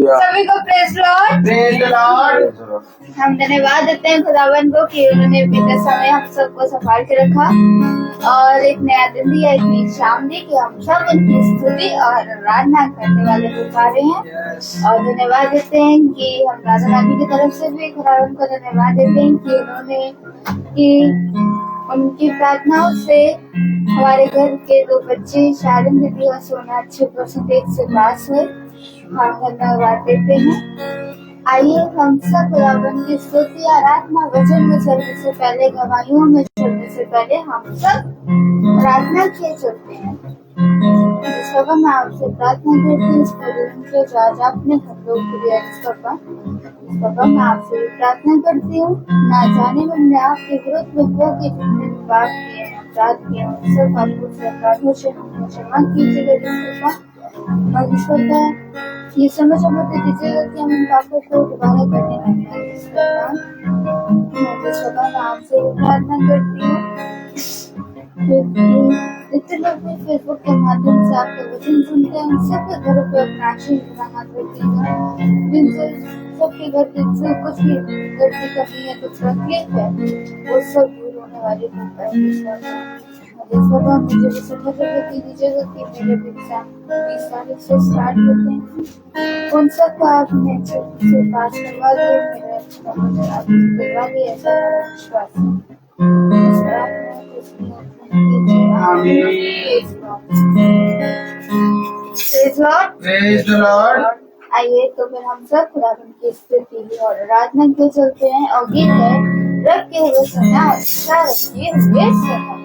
Hallelujah. सभी को praise Lord. Praise the Lord. हम धन्यवाद देते हैं खुदावन को कि उन्होंने बीते समय हम सबको संभाल के रखा और एक नया दिन दिया, एक नई शाम दी कि हम सब उनकी स्तुति और आराधना करने वाले हो पा रहे हैं। और धन्यवाद देते हैं कि हम राजा रानी की तरफ से भी खुदावन को धन्यवाद देते हैं कि उन्होंने उनकी प्रार्थनाओं से हमारे घर के 2 बच्चे शारिन दीदी और सोना अच्छे परसेंटेज से पास हुए। हम धन्यवाद देते हैं। आइए हम सब खुदावन की स्तुति आराधना वचन में चलने से पहले, गवाहियों में चलने से पहले हम सब प्रार्थना किए चलते हैं। इस बाबा मैं आपसे प्रार्थना करती हूँ, इस के जो आज आपने हम लोग को दिया इस बाबा मैं आपसे प्रार्थना करती हूँ, ना जाने में हमने आपके विरुद्ध में हो के जितने पाप किए हैं, अपराध किए हैं, सब पापों से अपराधों से हमको क्षमा कीजिएगा। और ईश्वर का ये समझ हमें दीजिएगा कि हम इन पापों को दोबारा करने नहीं आए। मैं आपसे प्रार्थना करती हूँ, जितने लोग भी फेसबुक के माध्यम से आपके वचन सुनते हैं, उन सबके घरों पे अपना आशीष बना रखिएगा। जिनसे सबके घर से कुछ भी गलती करनी है, कुछ तकलीफ है, वो सब दूर होने वाली है। मुझे भी समझ दीजिएगा कि मेरे 20 तारीख से स्टार्ट होते हैं, उन सब को आपने अच्छे से पास करवा दिए, मेरे आपने करवा दिया, ऐसा विश्वास है। आइए तो फिर हम सब खुदावन की स्तुति और आराधना के चलते हैं और गीत है रखे हुए सना अच्छा रखिए हुए सना।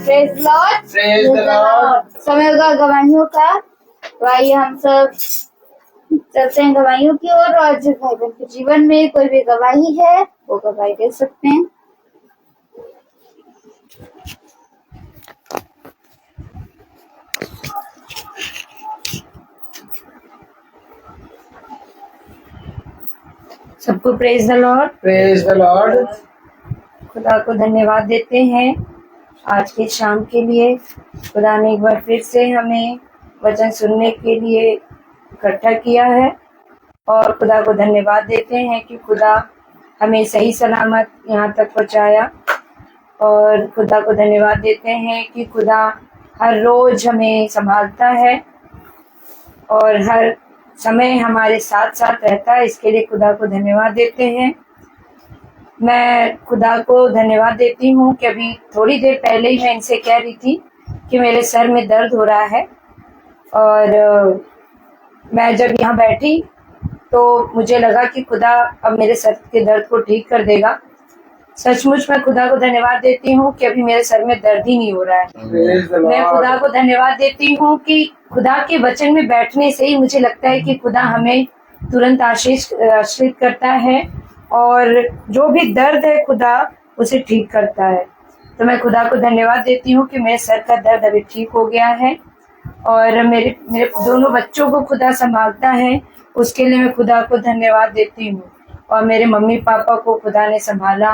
Praise Lord. Praise the Lord. समय होगा गवाहियों का। तो आइए हम सब चलते हैं गवाहियों की ओर, और जिस भाई बहन के जीवन में कोई भी गवाही है वो गवाही दे सकते हैं। सबको praise the Lord. Praise the Lord. खुदा को धन्यवाद देते हैं आज के शाम के लिए। खुदा ने एक बार फिर से हमें वचन सुनने के लिए इकट्ठा किया है, और खुदा को धन्यवाद देते हैं कि खुदा हमें सही सलामत यहाँ तक पहुँचाया। और खुदा को धन्यवाद देते हैं कि खुदा हर रोज हमें संभालता है और हर समय हमारे साथ साथ रहता है। इसके लिए खुदा को धन्यवाद देते हैं। मैं खुदा को धन्यवाद देती हूँ कि अभी थोड़ी देर पहले ही मैं इनसे कह रही थी कि मेरे सर में दर्द हो रहा है, और मैं जब यहाँ बैठी तो मुझे लगा कि खुदा अब मेरे सर के दर्द को ठीक कर देगा। सचमुच मैं खुदा को धन्यवाद देती हूँ कि अभी मेरे सर में दर्द ही नहीं हो रहा है। Praise the मैं खुदा Lord. को धन्यवाद देती हूँ कि खुदा के वचन में बैठने से ही मुझे लगता है कि खुदा हमें तुरंत आश्रित करता है, और जो भी दर्द है खुदा उसे ठीक करता है। तो मैं खुदा को धन्यवाद देती हूँ कि मेरे सर का दर्द अभी ठीक हो गया है, और मेरे मेरे दोनों बच्चों को खुदा संभालता है। उसके लिए मैं खुदा को धन्यवाद देती हूँ। और मेरे मम्मी पापा को खुदा ने संभाला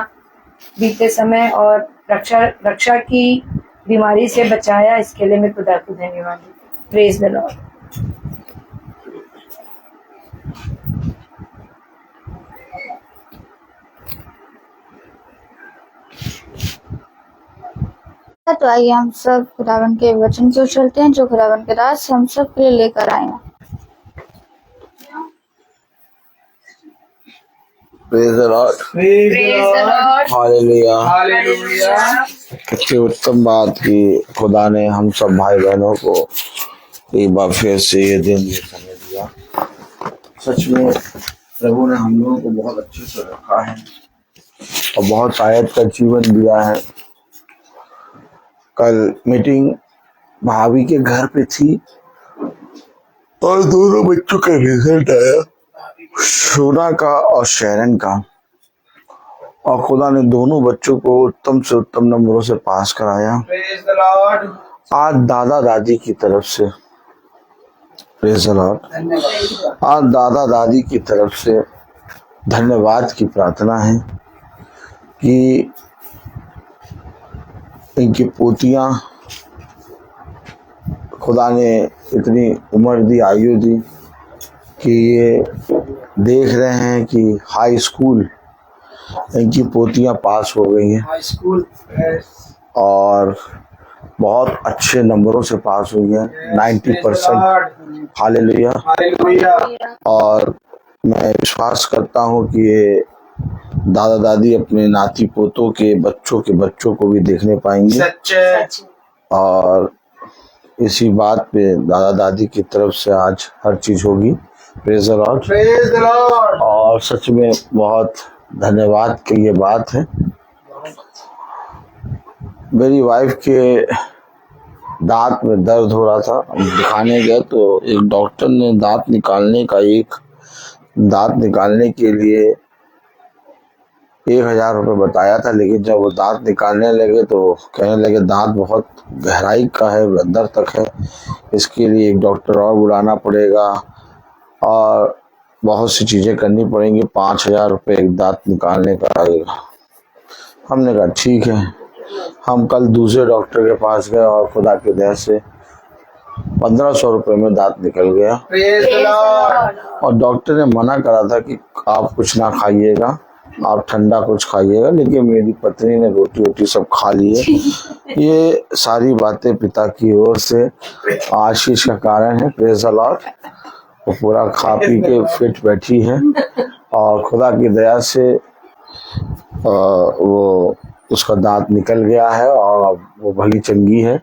बीते समय, और रक्षा की बीमारी से बचाया। इसके लिए मैं खुदा को धन्यवाद देती हूँ। Praise the Lord. तो आइए हम सब खुदावन के वचन की ओर चलते हैं, जो खुदावन के दास हम सब के लिए लेकर आए हैं। Praise the Lord. Praise the Lord. Hallelujah. Hallelujah. कितनी उत्तम बात की खुदा ने हम सब भाई बहनों को एक बार फिर से ये दिन ये समय दिया। सच में प्रभु ने हम लोगों को बहुत अच्छे से रखा है और बहुत आयत का जीवन दिया है। कल मीटिंग भाभी के घर पे थी और दोनों बच्चों का रिजल्ट आया, सोना का और शहरन का, और खुदा ने दोनों बच्चों को उत्तम से उत्तम नंबरों से पास कराया। Praise the Lord. आज दादा दादी की तरफ से, प्रेज़ द लॉर्ड, धन्यवाद। आज दादा दादी की तरफ से धन्यवाद की प्रार्थना है कि इनकी पोतियां, खुदा ने इतनी उम्र दी, आयु दी कि ये देख रहे हैं कि हाई स्कूल इनकी पोतियां पास हो गई हैं High school. Yes. और बहुत अच्छे नंबरों से पास हुई हैं, 90%। हालेलुया। Hallelujah. और मैं विश्वास करता हूँ कि ये दादा दादी अपने नाती पोतों के बच्चों को भी देखने पाएंगे। सच और इसी बात पे दादा दादी की तरफ से आज हर चीज होगी। Praise the Lord. Praise the Lord. और सच में बहुत धन्यवाद की ये बात है। मेरी वाइफ के दांत में दर्द हो रहा था, हम दिखाने गए तो एक डॉक्टर ने दांत निकालने के लिए 1000 रुपये बताया था, लेकिन जब वो दांत निकालने लगे तो कहने लगे दांत बहुत गहराई का है, अंदर तक है, इसके लिए एक डॉक्टर और बुलाना पड़ेगा और बहुत सी चीज़ें करनी पड़ेंगी, 5000 रुपये एक दांत निकालने का आएगा। हमने कहा ठीक है। हम कल दूसरे डॉक्टर के पास गए और खुदा की दया से 1500 रुपये में दांत निकल गया। Praise the Lord. और डॉक्टर ने मना करा था कि आप कुछ ना खाइएगा, आप ठंडा कुछ खाइएगा, लेकिन मेरी पत्नी ने रोटी सब खा ली है। ये सारी बातें पिता की ओर से आशीष का कारण है। Praise the Lord. वो पूरा खा पी के फिट बैठी है और खुदा की दया से वो उसका दांत निकल गया है और वो भली चंगी है।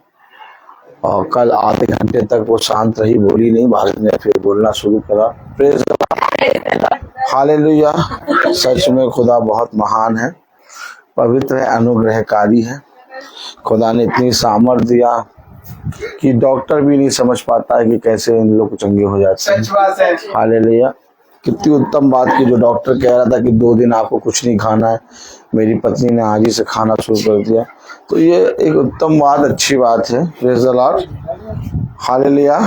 और कल आधे घंटे तक वो शांत रही, बोली नहीं, भारत ने फिर बोलना शुरू करा। Praise the Lord. हालेलुया। सच में खुदा बहुत महान है, पवित्र है, अनुग्रहकारी है। खुदा ने इतनी सामर्थ दिया कि डॉक्टर भी नहीं समझ पाता है कि कैसे इन लोग चंगे हो जाते हैं। सच बात है। हालेलुया। कितनी उत्तम बात की, जो डॉक्टर कह रहा था कि 2 दिन आपको कुछ नहीं खाना है, मेरी पत्नी ने आज ही से खाना शुरू कर दिया। तो ये एक उत्तम बात, अच्छी बात है। Praise the Lord. हालेलुया।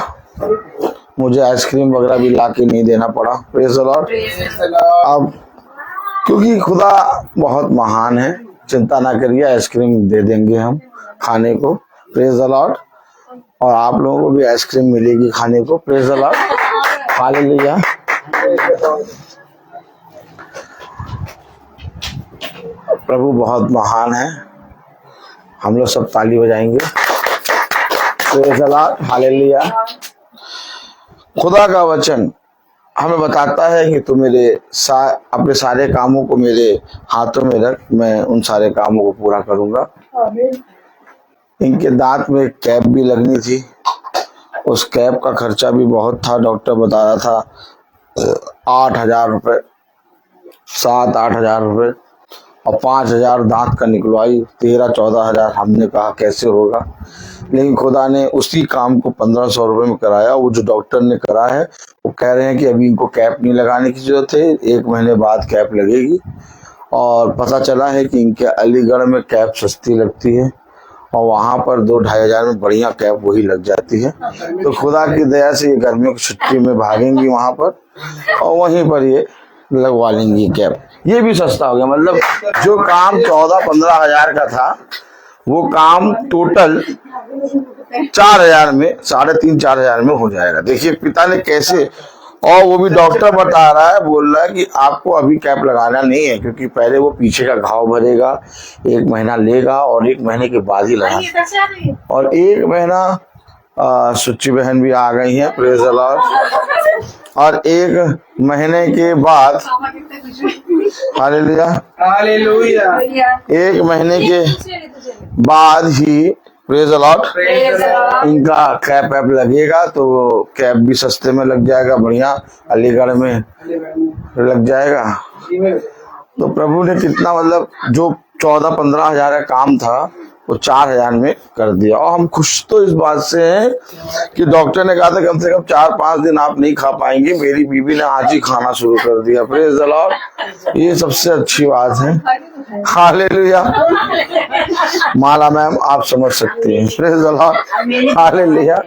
मुझे आइसक्रीम वगैरह भी ला के नहीं देना पड़ा। Praise the Lord. अब क्योंकि खुदा बहुत महान है, चिंता ना करिए, आइसक्रीम दे देंगे हम खाने को। Praise the Lord. और आप लोगों को भी आइसक्रीम मिलेगी खाने को। Praise the Lord. हालेलुया। प्रभु बहुत महान है। हम लोग सब ताली बजाएंगे। Praise the Lord. हालेलुया। खुदा का वचन हमें बताता है कि तू अपने सारे कामों को मेरे हाथों में रख, मैं उन सारे कामों को पूरा करूंगा। इनके दांत में कैप भी लगनी थी, उस कैप का खर्चा भी बहुत था। डॉक्टर बता रहा था 8000 रुपये, 7-8 हजार रुपये, और 5000 दांत का निकलवाई, 13-14 हजार। हमने कहा कैसे होगा, लेकिन खुदा ने उसी काम को 1500 रुपये में कराया। वो जो डॉक्टर ने करा है वो कह रहे हैं कि अभी इनको कैप नहीं लगाने की जरूरत है, 1 महीने बाद कैप लगेगी। और पता चला है कि इनके अलीगढ़ में कैप सस्ती लगती है और वहाँ पर 2-2.5 हजार में बढ़िया कैप वही लग जाती है। तो खुदा की दया से ये गर्मियों की छुट्टी में भागेंगी वहाँ पर और वहीं पर ये लगवा लेंगी कैप। ये भी सस्ता हो गया, मतलब जो काम 14-15 हजार का था वो काम टोटल 4 हजार में, 3.5-4 हजार में हो जाएगा। देखिए पिता ने कैसे, और वो भी डॉक्टर बता रहा है, बोल रहा है कि आपको अभी कैप लगाना नहीं है, क्योंकि पहले वो पीछे का घाव भरेगा, 1 महीना लेगा और 1 महीने के बाद ही लगाना। और 1 महीना सुच्ची बहन भी आ गई है। Praise the Lord. और 1 महीने के बाद, हालेलुया, हालेलुया, 1 महीने के बाद ही, प्रेज द लॉर्ड, इनका कैप ऐप लगेगा। तो कैप भी सस्ते में लग जाएगा, बढ़िया अलीगढ़ में लग जाएगा। तो प्रभु ने कितना, मतलब जो 14-15 हजार का काम था वो 4 हजार में कर दिया। और हम खुश तो इस बात से हैं कि डॉक्टर ने कहा था कम से कम 4-5 दिन आप नहीं खा पाएंगे, मेरी बीवी ने आज ही खाना शुरू कर दिया। Praise the Lord. ये सबसे अच्छी बात है। हालेलुया। माला मैम आप समझ सकते हैं। Praise the Lord. हालेलुया।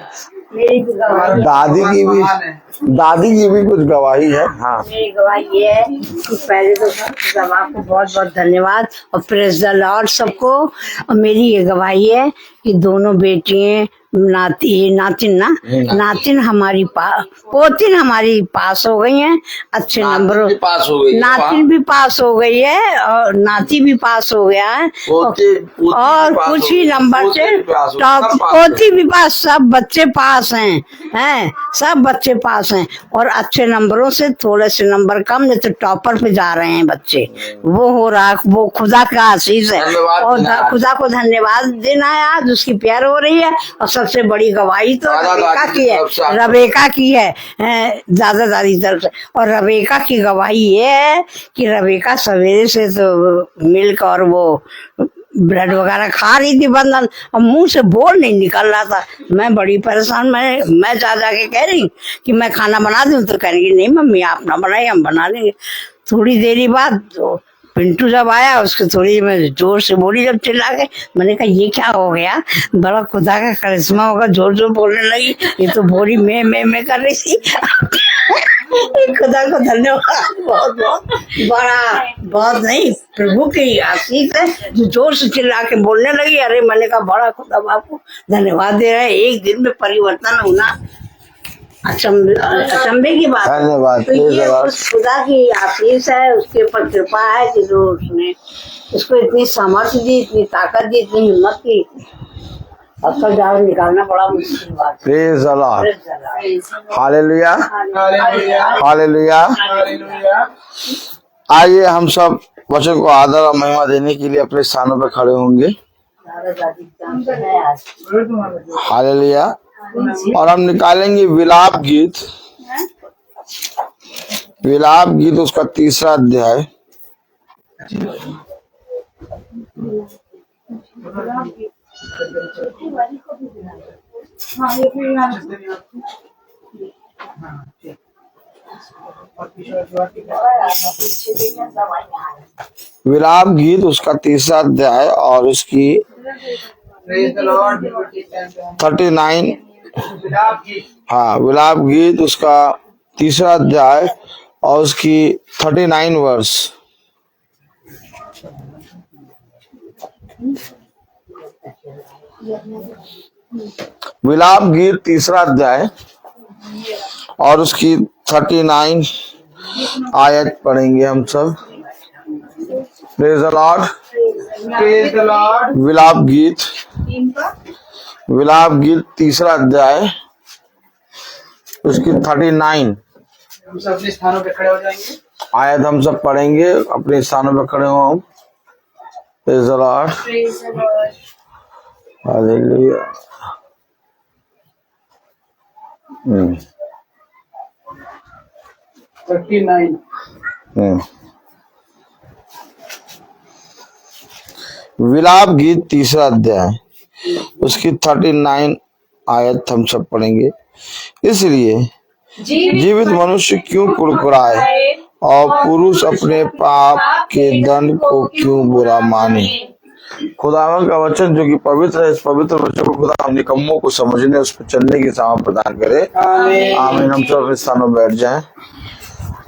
दादी की भी कुछ गवाही है। हाँ, मेरी गवाही ये है कि पहले तो सब आपको बहुत बहुत धन्यवाद और प्रेज द लॉर्ड सबको। और मेरी ये गवाही है कि दोनों बेटियां नातिन हमारी पोतिन हमारी पास हो गई हैं अच्छे नंबरों। पास हो गई, नातिन भी पास हो गई है और नाती भी पास हो गया है और कुछ ही नंबर से टॉप। पोती भी पास, सब बच्चे पास हैं सब बच्चे पास हैं और अच्छे नंबरों से, थोड़े से नंबर कम नहीं तो टॉपर पे जा रहे हैं बच्चे। वो हो रहा, वो खुदा का आशीष है और खुदा को धन्यवाद देना है। आज उसकी प्यार हो रही है और सबसे बड़ी गवाही तो रबेका की है दादा दादी तरफ से। और रबेका की गवाही ये है कि रबेका सवेरे से तो मिल्क और वो ब्रेड वगैरह खा रही थी बंधन और मुंह से बोल नहीं निकल रहा था। मैं बड़ी परेशान, मैं जा के कह रही कि मैं खाना बना दूं तो कह रही नहीं मम्मी आप ना बनाइए, हम बना लेंगे। थोड़ी देरी बाद तो पिंटू जब आया उसको थोड़ी मैं जोर से बोली, जब चिल्ला के मैंने कहा ये क्या हो गया, बड़ा खुदा का करिश्मा होगा, जोर जोर बोलने लगी। ये तो बोली मैं कर रही थी। खुदा को धन्यवाद, बहुत बहुत बड़ा, बहुत नहीं प्रभु की आशीष है जो जोर से चिल्ला के बोलने लगी। अरे मैंने कहा बड़ा खुदा बापू धन्यवाद दे रहे हैं, एक दिन में परिवर्तन होना अचंभे की बात। धन्यवाद, तो ये उस खुदा की आशीष है, उसके ऊपर कृपा है कि जो उसने उसको इतनी सामर्थ्य दी, इतनी ताकत दी, इतनी हिम्मत की। अब तो जाओ निकालना बड़ा मुश्किल बात है। Praise the Lord, hallelujah hallelujah. आइए हम सब वचन को आदर और महिमा देने के लिए अपने स्थानों पर खड़े होंगे। हालेलुया। और हम निकालेंगे विलाप गीत, विलाप गीत उसका 3रा अध्याय। विलाप गीत उसका 3रा अध्याय और उसकी 39। हाँ, विलाप गीत उसका 3रा अध्याय और उसकी 39 वर्ष। विलाप गीत 3रा अध्याय और उसकी 39 आयत पढ़ेंगे हम सब। Praise the Lord, praise the Lord. विलाप गीत 3रा अध्याय उसकी 39 हम सब अपने स्थानों पे खड़े हो जाएंगे। आयत हम सब पढ़ेंगे, अपने स्थानों पर खड़े हो हम। Praise the Lord, hallelujah. 39। विलाप गीत 3रा अध्याय उसकी 39 आयत हम सब पढ़ेंगे। इसलिए जीवित मनुष्य क्यों कुड़कुड़ाए और पुरुष अपने पाप के दंड को क्यों बुरा माने। खुदावन का वचन जो कि पवित्र है, इस पवित्र वचन को खुदा हम निकम्मों को समझने, उस पर चलने की सामर्थ प्रदान करे। आमीन। हम सब अपने स्थानों में बैठ जाएं।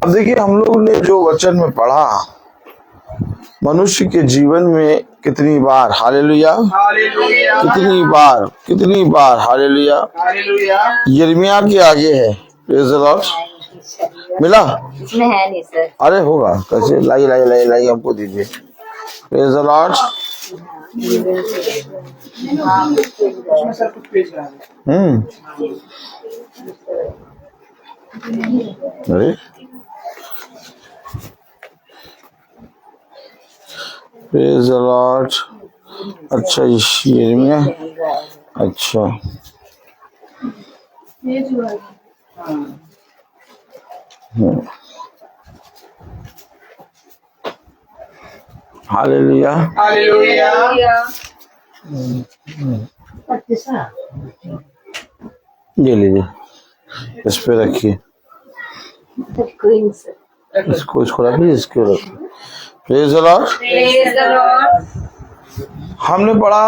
अब देखिए, हम लोग ने जो वचन में पढ़ा, मनुष्य के जीवन में कितनी बार, हालेलुया, कितनी बार हालेलुया, यिर्मयाह के आगे है। Praise the Lord. मिला इसमें है नहीं सर। अरे होगा कैसे, लाई हमको दीजिए। Praise the Lord. सर कुछ पेश करा दे। अरे प्रेज द लॉर्ड। अच्छा, यिर्मयाह, अच्छा हालेलुया, हालेलुया। ये लीजिए, इस पे रखिए, इसको रखिए, इसको रखिए। Praise the Lord. हमने पढ़ा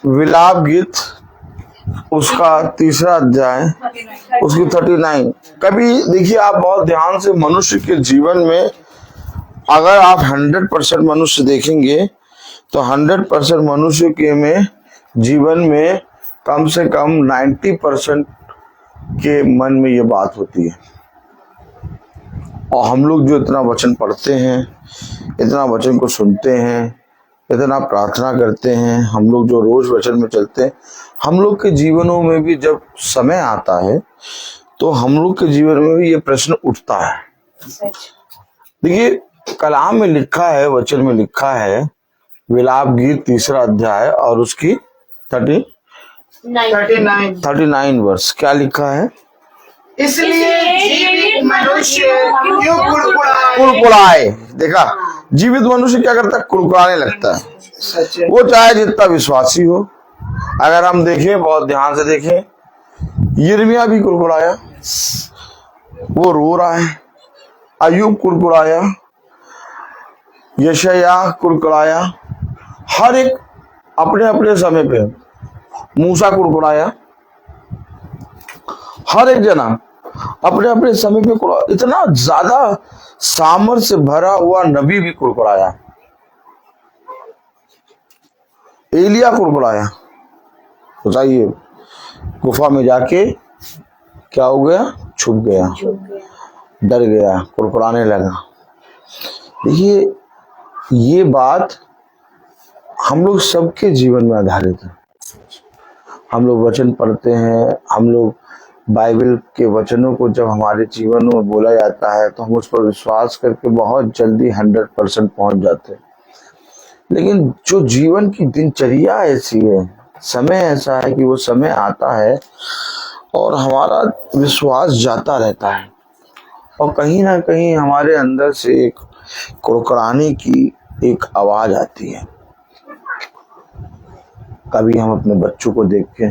विलाप गीत उसका 3रा अध्याय उसकी 39। कभी देखिए, आप बहुत ध्यान से मनुष्य के जीवन में अगर आप 100% मनुष्य देखेंगे तो 100% मनुष्य के में जीवन में कम से कम 90% के मन में ये बात होती है। और हम लोग जो इतना वचन पढ़ते हैं, इतना वचन को सुनते हैं, इतना प्रार्थना करते हैं, हम लोग जो रोज वचन में चलते हैं, हम लोग के जीवनों में भी जब समय आता है तो हम लोग के जीवन में भी ये प्रश्न उठता है। देखिए, कलाम में लिखा है, वचन में लिखा है, विलाप गीत 3 अध्याय और उसकी 39 वर्ष, क्या लिखा है? इसलिए जीवित मनुष्य क्यों कुड़कुड़ाए। देखा, जीवित मनुष्य क्या करता है? कुड़कुड़ाने लगता है। सच है। वो चाहे जितना विश्वासी हो। अगर हम देखें, बहुत ध्यान से देखें, यिर्मयाह भी कुड़कुड़ाया, वो रो रहा है। अय्यूब कुड़कुड़ाया, यशायाह कुड़कुड़ाया, हर एक अपने अपने समय पे। मूसा कुड़कुड़ाया, हर एक जना अपने अपने समय पे कुड़कुड़ाया। इतना ज्यादा सामर्थ्य से भरा हुआ नबी भी कुड़कुड़ाया। एलिया कुड़कुड़ाया। बताइए, गुफा में जाके क्या हो गया? छुप गया, डर गया, कुड़कुड़ाने लगा। देखिए, ये बात हम लोग सबके जीवन में आधारित है। हम लोग वचन पढ़ते हैं, हम लोग बाइबल के वचनों को जब हमारे जीवनों में बोला जाता है तो हम उस पर विश्वास करके बहुत जल्दी 100% पहुंच जाते हैं। लेकिन जो जीवन की दिनचर्या ऐसी है, समय ऐसा है कि वो समय आता है और हमारा विश्वास जाता रहता है और कहीं ना कहीं हमारे अंदर से एक कुड़कुड़ाने की एक आवाज आती है। कभी हम अपने बच्चों को देख के,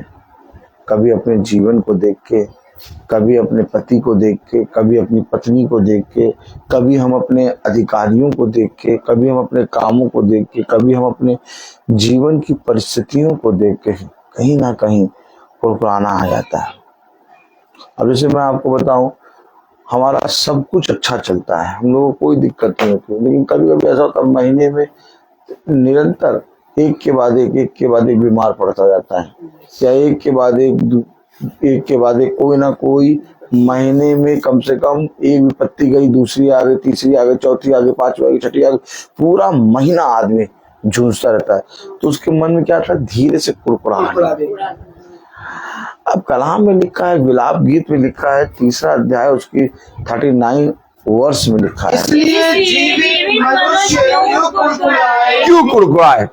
कभी अपने जीवन को देख के, कभी अपने पति को देख के, कभी अपनी पत्नी को देख के, कभी हम अपने अधिकारियों को देख के, कभी हम अपने कामों को देख के, कभी हम अपने जीवन की परिस्थितियों को देख के कहीं ना कहीं कुड़कुड़ाना आ जाता है। अब जैसे मैं आपको बताऊं, हमारा सब कुछ अच्छा चलता है, हम लोगों को कोई दिक्कत नहीं होती, लेकिन कभी कभी ऐसा होता है महीने में निरंतर एक के बाद एक बीमार पड़ता जाता है, या एक के बाद एक कोई ना कोई महीने में कम से कम एक विपत्ति गई, दूसरी आ गई, तीसरी आ गई, चौथी आ गई, पांचवी आ गई, छठी आ गई, पूरा महीना आदमी जूझता रहता है। तो उसके मन में क्या था? धीरे से कुड़कुड़ाहट। अब कलाम में लिखा है, विलाप गीत में लिखा है, 3 अध्याय उसकी 39 वर्ष में लिखा है, इसलिए जीवित मनुष्य क्यों कुड़कुड़ाए।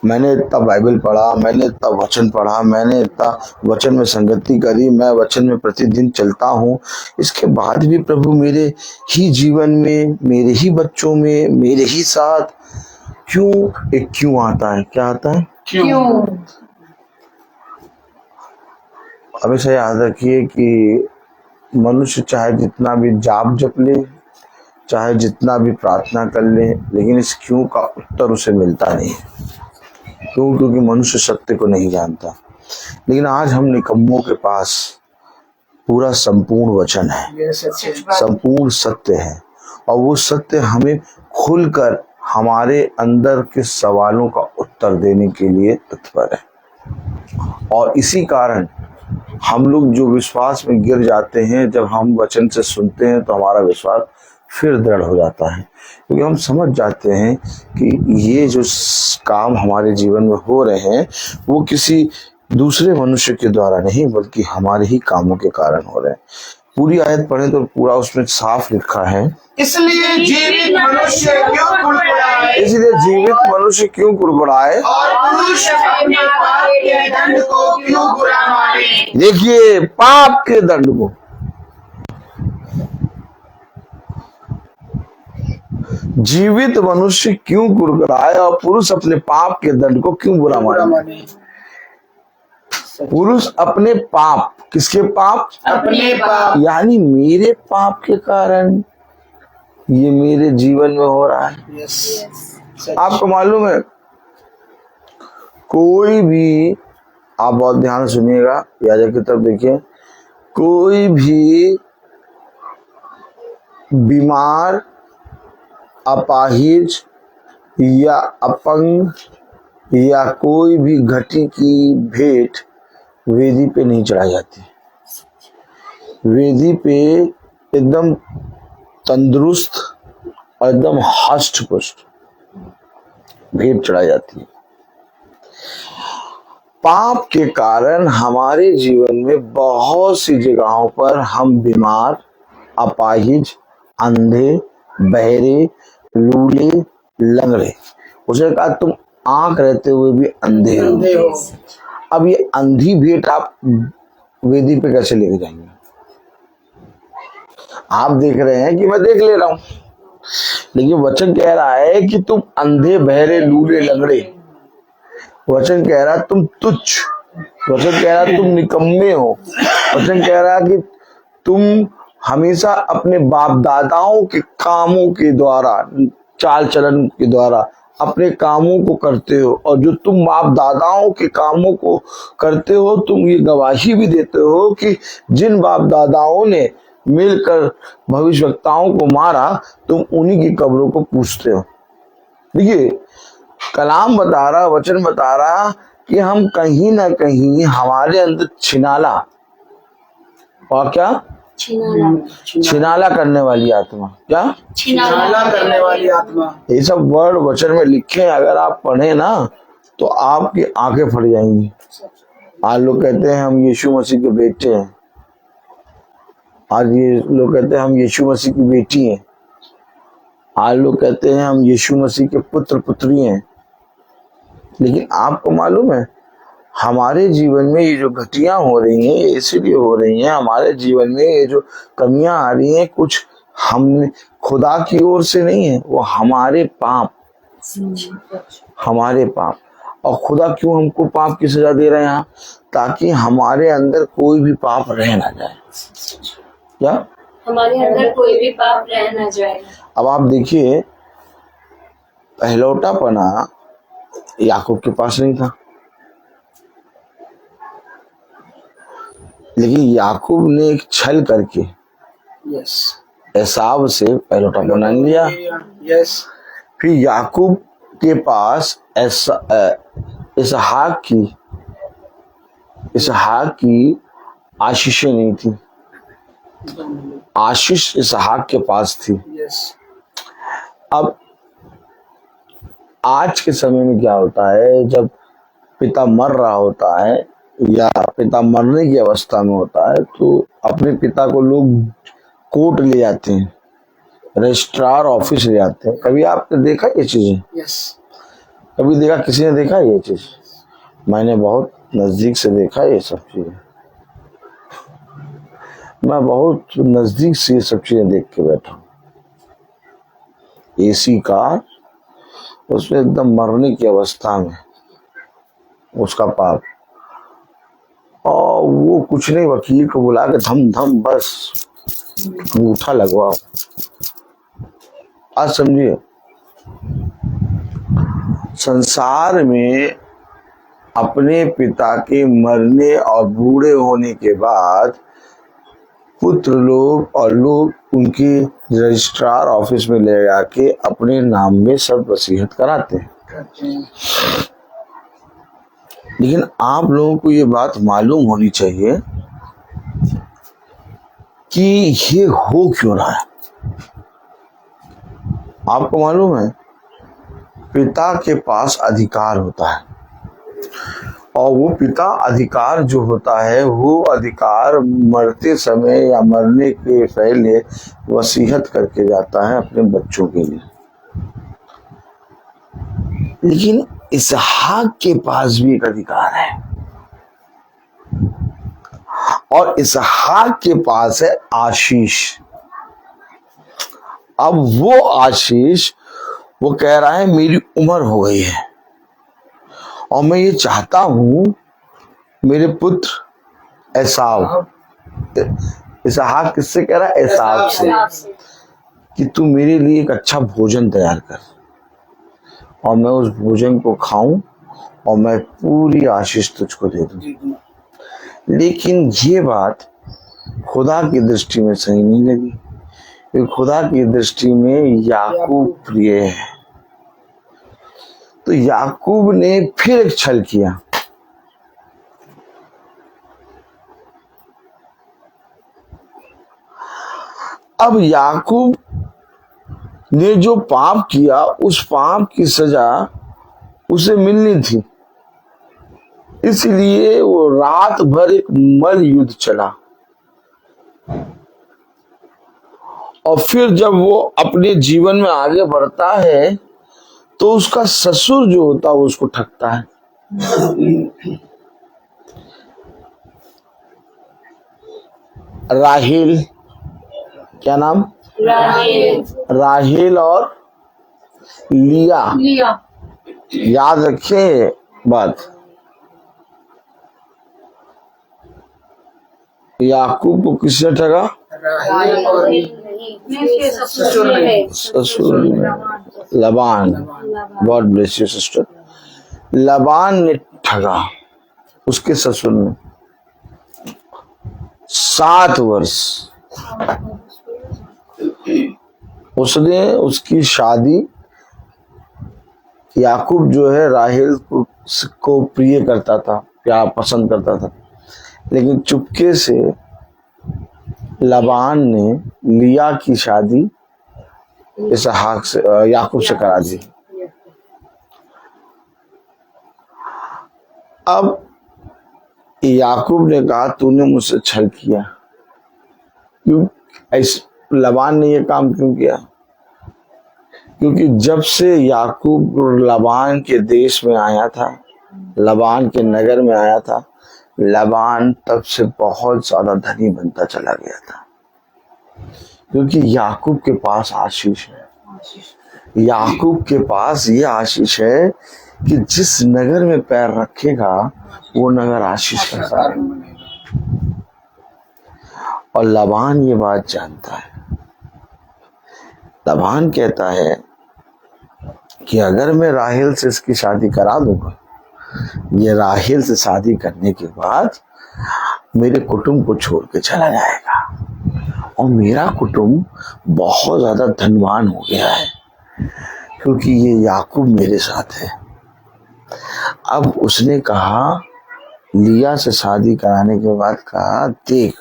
मैंने इतना बाइबल पढ़ा, मैंने इतना वचन पढ़ा, मैंने इतना वचन में संगति करी, मैं वचन में प्रतिदिन चलता हूँ, इसके बाद भी प्रभु मेरे ही जीवन में, मेरे ही बच्चों में, मेरे ही साथ क्यों आता है? क्या आता है? क्यों? हमेशा याद रखिए कि मनुष्य चाहे जितना भी जाप जप ले, चाहे जितना भी प्रार्थना कर ले, लेकिन इस क्यों का उत्तर उसे मिलता नहीं। क्योंकि मनुष्य सत्य को नहीं जानता। लेकिन आज हम निकम्मों के पास पूरा संपूर्ण वचन है, संपूर्ण सत्य है, और वो सत्य हमें खुलकर हमारे अंदर के सवालों का उत्तर देने के लिए तत्पर है। और इसी कारण हम लोग जो विश्वास में गिर जाते हैं, जब हम वचन से सुनते हैं तो हमारा विश्वास फिर दृढ़ हो जाता है, क्योंकि हम समझ जाते हैं कि ये जो काम हमारे जीवन में हो रहे हैं वो किसी दूसरे मनुष्य के द्वारा नहीं, बल्कि हमारे ही कामों के कारण हो रहे हैं। पूरी आयत पढ़े तो पूरा उसमें साफ लिखा है, इसलिए जीवित मनुष्य क्यों कुड़कुड़ाए, इसलिए जीवित मनुष्य क्यों कुड़कुड़ाए और पुरुष अपने पाप के दंड को क्यों बुरा माने। देखिए, पाप के दंड को, जीवित मनुष्य क्यों कुड़कुड़ाए और पुरुष अपने पाप के दंड को क्यों बुरा माने। पुरुष अपने पाप, किसके पाप? अपने पाप, यानी मेरे पाप के कारण ये मेरे जीवन में हो रहा है। आपको मालूम है, कोई भी, आप बहुत ध्यान सुनिएगा, याजक की तरफ देखिए, कोई भी बीमार, अपाहिज या अपंग या कोई भी घटी की भेंट वेदी पे नहीं चढ़ाई जाती। वेदी पे एकदम तंदुरुस्त और एकदम हष्ट पुष्ट भेंट चढ़ाई जाती है। पाप के कारण हमारे जीवन में बहुत सी जगहों पर हम बीमार, अपाहिज, अंधे, बहरे, लूले, लंगड़े। उसने कहा तुम आंख रहते हुए भी अंधे हो। अब ये अंधी भेंट आप वेदी पे कैसे लेके जाएंगे? आप देख रहे हैं कि मैं देख ले रहा हूं, लेकिन वचन कह रहा है कि तुम अंधे, बहरे, लूले, लंगड़े। वचन कह रहा तुम तुच्छ। वचन कह रहा तुम निकम्मे हो। वचन कह रहा कि तुम हमेशा अपने बाप दादाओं के कामों के द्वारा, चाल चलन के द्वारा अपने कामों को करते हो, और जो तुम बाप दादाओं के कामों को करते हो तुम ये गवाही भी देते हो कि जिन बाप दादाओं ने मिलकर भविष्यवक्ताओं को मारा तुम उन्हीं की कब्रों को पूछते हो। देखिए कलाम बता रहा, वचन बता रहा कि हम कहीं ना कहीं हमारे अंदर छिनाला, और क्या छिनाला करने वाली आत्मा, क्या छिनाला करने वाली आत्मा, ये सब वर्ड वचन में लिखे। अगर आप पढ़े ना तो आपकी आंखें फट जाएंगी। आज लोग कहते हैं हम यीशु मसीह के बेटे हैं, आज ये लोग कहते हैं हम यीशु मसीह की बेटी हैं, आज लोग कहते हैं हम यीशु मसीह के पुत्र पुत्री हैं। लेकिन आपको मालूम है हमारे जीवन में ये जो घटियां हो रही हैं ये इसीलिए हो रही हैं, हमारे जीवन में ये जो कमियां आ रही हैं कुछ हमने खुदा की ओर से नहीं है, वो हमारे पाप, हमारे पाप। और खुदा क्यों हमको पाप की सजा दे रहे हैं यहाँ? ताकि हमारे अंदर कोई भी पाप रह ना जाए। क्या हमारे अंदर कोई भी पाप रह ना जाए। अब आप देखिए पहलौटापना याकूब के पास नहीं था, लेकिन याकूब ने एक छल करके एसाव से पहलौटापना लिया। फिर याकूब के पास इसहाक की आशीषें नहीं थी, आशीष इसहाक के पास थी। अब आज के समय में क्या होता है, जब पिता मर रहा होता है या पिता मरने की अवस्था में होता है तो अपने पिता को लोग कोर्ट ले जाते हैं, रजिस्ट्रार ऑफिस ले जाते हैं। कभी आपने देखा ये चीजें? कभी देखा? किसी ने देखा ये चीज? मैंने बहुत नजदीक से देखा ये सब चीजें, मैं बहुत नजदीक से ये सब चीजें देख के बैठा हूँ। एसी कार, उसमें एकदम मरने की अवस्था में उसका पाप, और वो कुछ नहीं, वकील को बुला के धम धम बस अंगूठा लगवाओ। आज समझिए संसार में अपने पिता के मरने और बूढ़े होने के बाद पुत्र लोग और लोग उनके रजिस्ट्रार ऑफिस में ले जाके अपने नाम में सब वसीयत कराते हैं। लेकिन आप लोगों को ये बात मालूम होनी चाहिए कि ये हो क्यों रहा है। आपको मालूम है पिता के पास अधिकार होता है, और वो पिता अधिकार जो होता है वो अधिकार मरते समय या मरने के पहले वसीयत करके जाता है अपने बच्चों के लिए। लेकिन इसहाक के पास भी एक अधिकार है, और इसहाक के पास है आशीष। अब वो आशीष वो कह रहा है मेरी उम्र हो गई है और मैं ये चाहता हूं मेरे पुत्र एसाव, इसहाक किससे कह रहा है? एसाव से, कि तू मेरे लिए एक अच्छा भोजन तैयार कर और मैं उस भोजन को खाऊं और मैं पूरी आशीष तुझको दे दूं। लेकिन ये बात खुदा की दृष्टि में सही नहीं लगी, क्योंकि खुदा की दृष्टि में याकूब प्रिय है। तो याकूब ने फिर एक छल किया। अब याकूब ने जो पाप किया उस पाप की सजा उसे मिलनी थी, इसलिए वो रात भर एक मल युद्ध चला। और फिर जब वो अपने जीवन में आगे बढ़ता है तो उसका ससुर जो होता है वो उसको ठगता है। राहेल, क्या नाम? राहेल और लिया। याद रखें बात, याकूब को किसने ठगा? ससुर लबान। God bless you sister. लबान ने ठगा उसके ससुर ने 7 वर्ष। उसने उसकी शादी, याकूब जो है राहेल को प्रिय करता था, प्यार पसंद करता था, लेकिन चुपके से लबान ने लिया की शादी इसहाक से, याकूब से करा दी। अब याकूब ने कहा तूने मुझसे छल किया। क्यों लबान ने ये काम क्यों किया? क्योंकि जब से याकूब लबान के देश में आया था, लबान के नगर में आया था, लबान तब से बहुत ज्यादा धनी बनता चला गया था। क्योंकि याकूब के पास आशीष है। याकूब के पास ये आशीष है कि जिस नगर में पैर रखेगा वो नगर आशीष का सागर बनेगा। और लबान ये बात जानता है। लबान कहता है कि अगर मैं राहेल से इसकी शादी करा दूंगा, ये राहेल से शादी करने के बाद मेरे कुटुंब को छोड़ के चला जाएगा और मेरा कुटुंब बहुत ज्यादा धनवान हो गया है क्योंकि ये याकूब मेरे साथ है। अब उसने कहा, लिया से शादी कराने के बाद कहा, देख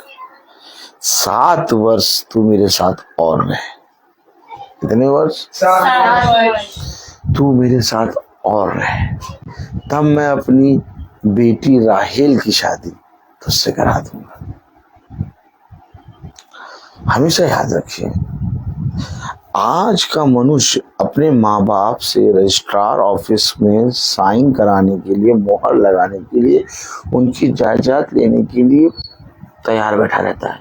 7 वर्ष तू मेरे साथ और रहे। कितने वर्ष? 7 वर्ष तू मेरे साथ और रहे, तब मैं अपनी बेटी राहेल की शादी तुझसे करा दूंगा। हमेशा याद रखिए, आज का मनुष्य अपने माँ बाप से रजिस्ट्रार ऑफिस में साइन कराने के लिए, मोहर लगाने के लिए, उनकी जायदाद लेने के लिए तैयार बैठा रहता है।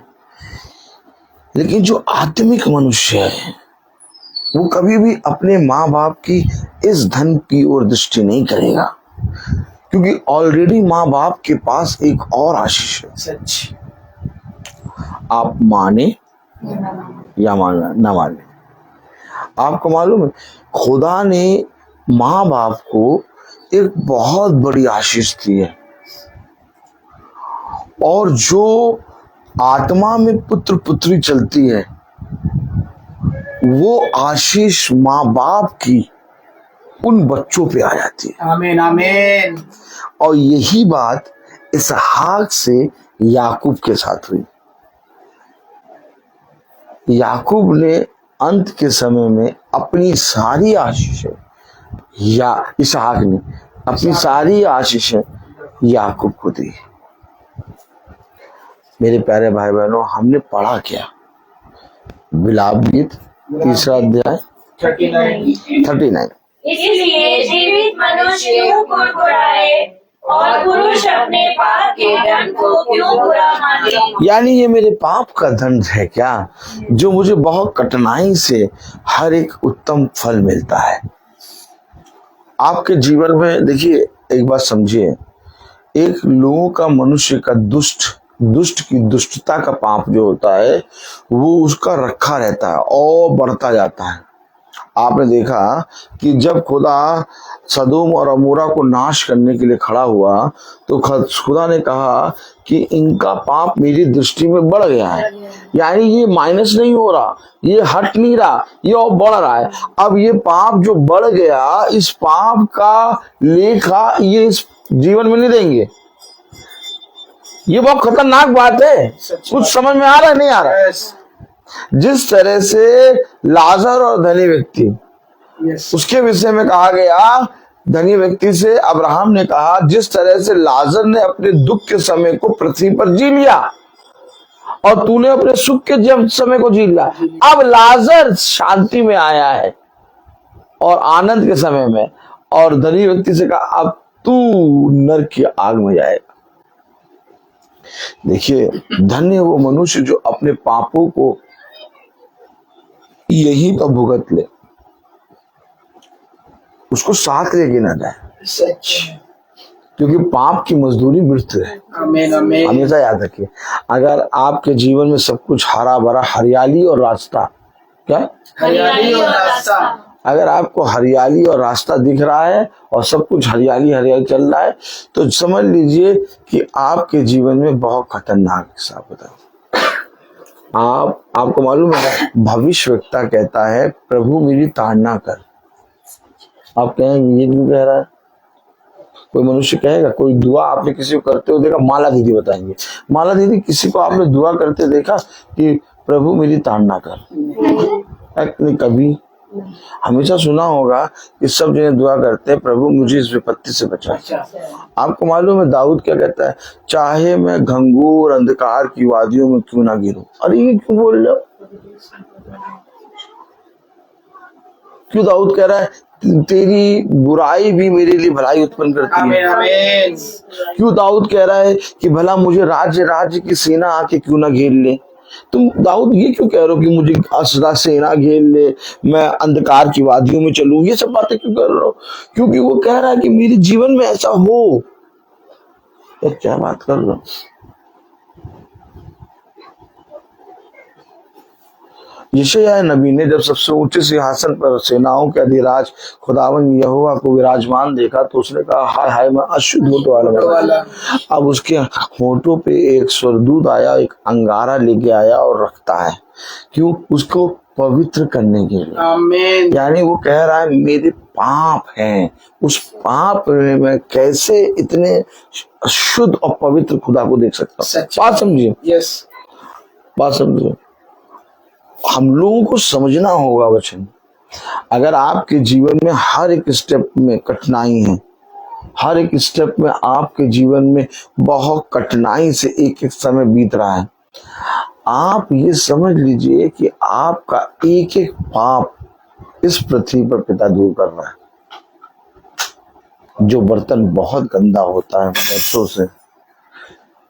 लेकिन जो आत्मिक मनुष्य है वो कभी भी अपने माँ बाप की इस धन की ओर दृष्टि नहीं करेगा, क्योंकि ऑलरेडी माँ बाप के पास एक और आशीष है। सच, आप माने या ना माने, आपको मालूम है खुदा ने माँ बाप को एक बहुत बड़ी आशीष दी है। और जो आत्मा में पुत्र पुत्री चलती है वो आशीष माँ बाप की उन बच्चों पे आ जाती है। आमीन आमीन। और यही बात इसहाक से याकूब के साथ हुई। याकूब ने अंत के समय में अपनी सारी आशीषें, या इसहाक ने अपनी सारी आशीषें याकूब को दी। मेरे प्यारे भाई बहनों, हमने पढ़ा क्या? विलाप गीत 3 अध्याय 39। इसलिए जीवित मनुष्य क्यों कुड़कुड़ाए और पुरुष अपने पाप के दंड को क्यों बुरा माने। यानी ये मेरे पाप का दंड है क्या, जो मुझे बहुत कठिनाई से हर एक उत्तम फल मिलता है। आपके जीवन में देखिए, एक बात समझिए, एक लोगों का, मनुष्य का दुष्ट की दुष्टता का पाप जो होता है वो उसका रखा रहता है और बढ़ता जाता है। आपने देखा कि जब खुदा सदोम और अमोरा को नाश करने के लिए खड़ा हुआ तो खुदा ने कहा कि इनका पाप मेरी दृष्टि में बढ़ गया है, यानी ये माइनस नहीं हो रहा, ये हट नहीं रहा, ये और बढ़ रहा है। अब ये पाप जो बढ़ गया, इस पाप का लेखा ये इस जीवन में नहीं देंगे। ये बहुत खतरनाक बात है। कुछ समझ में आ रहा है नहीं आ रहा है? जिस तरह से लाजर और धनी व्यक्ति, उसके विषय में कहा गया, धनी व्यक्ति से अब्राहम ने कहा जिस तरह से लाजर ने अपने दुख के समय को पृथ्वी पर जी लिया और तूने अपने सुख के जब समय को जी लिया, अब लाजर शांति में आया है और आनंद के समय में, और धनी व्यक्ति से कहा अब तू नरक की आग में जाएगा। देखिए, धन्य वो मनुष्य जो अपने पापों को यहीं पर भुगत ले, उसको साथ ले गिना जाए, सच। क्योंकि पाप की मजदूरी मृत्यु है। आमीन आमीन। हमेशा याद रखिए, अगर आपके जीवन में सब कुछ हरा भरा, हरियाली और रास्ता, क्या हरियाली और रास्ता, अगर आपको हरियाली और रास्ता दिख रहा है और सब कुछ हरियाली हरियाली चल रहा है, तो समझ लीजिए कि आपके जीवन में बहुत खतरनाक हिसाब होता है। आपको मालूम है, भविष्यवक्ता कहता है प्रभु मेरी ताड़ना कर। आप कहेंगे ये क्यों कह रहा है? कोई मनुष्य कहेगा, कोई दुआ आपने किसी को करते हुए देखा? माला दीदी बताएंगे, माला दीदी किसी को आपने दुआ करते देखा कि प्रभु मेरी ताड़ना कर? नहीं, कभी। हमेशा सुना होगा कि सब जने दुआ करते हैं प्रभु मुझे इस विपत्ति से बचा। आपको मालूम है दाऊद क्या कहता है? चाहे मैं घंघोर अंधकार की वादियों में क्यों ना गिरूं। अरे ये क्यों बोल रहे हो? क्यों दाऊद कह रहा है तेरी बुराई भी मेरे लिए भलाई उत्पन्न करती है? आमीन। क्यों दाऊद कह रहा है कि भला मुझे राज्य की सेना आके क्यों ना घेर ले? तुम दाऊद ये क्यों कह रहे हो कि मुझे असदा सेना घेर ले, मैं अंधकार की वादियों में चलूं? ये सब बातें क्यों कर रहे हो? क्योंकि वो कह रहा है कि मेरे जीवन में ऐसा हो। तो क्या बात कर रहे हो? यशायाह नबी ने जब सबसे ऊंचे सिंहासन पर सेनाओं के अधिराज खुदावंद यहोवा को विराजमान देखा तो उसने कहा हाय हाय मैं अशुद्ध होठों वाला। अब उसके होठों पे एक स्वर्गदूत आया, एक अंगारा लेके आया और रखता है, क्यों? उसको पवित्र करने के लिए। आमीन। यानी वो कह रहा है मेरे पाप हैं, उस पाप में मैं कैसे इतने शुद्ध और पवित्र खुदा को देख सकता हूँ। बात समझिए, यस, बात समझिए। हम लोगों को समझना होगा वचन। अगर आपके जीवन में हर एक स्टेप में कठिनाई है, हर एक स्टेप में आपके जीवन में बहुत कठिनाई से एक एक समय बीत रहा है, आप ये समझ लीजिए कि आपका एक एक पाप इस पृथ्वी पर पिता दूर कर रहा है। जो बर्तन बहुत गंदा होता है,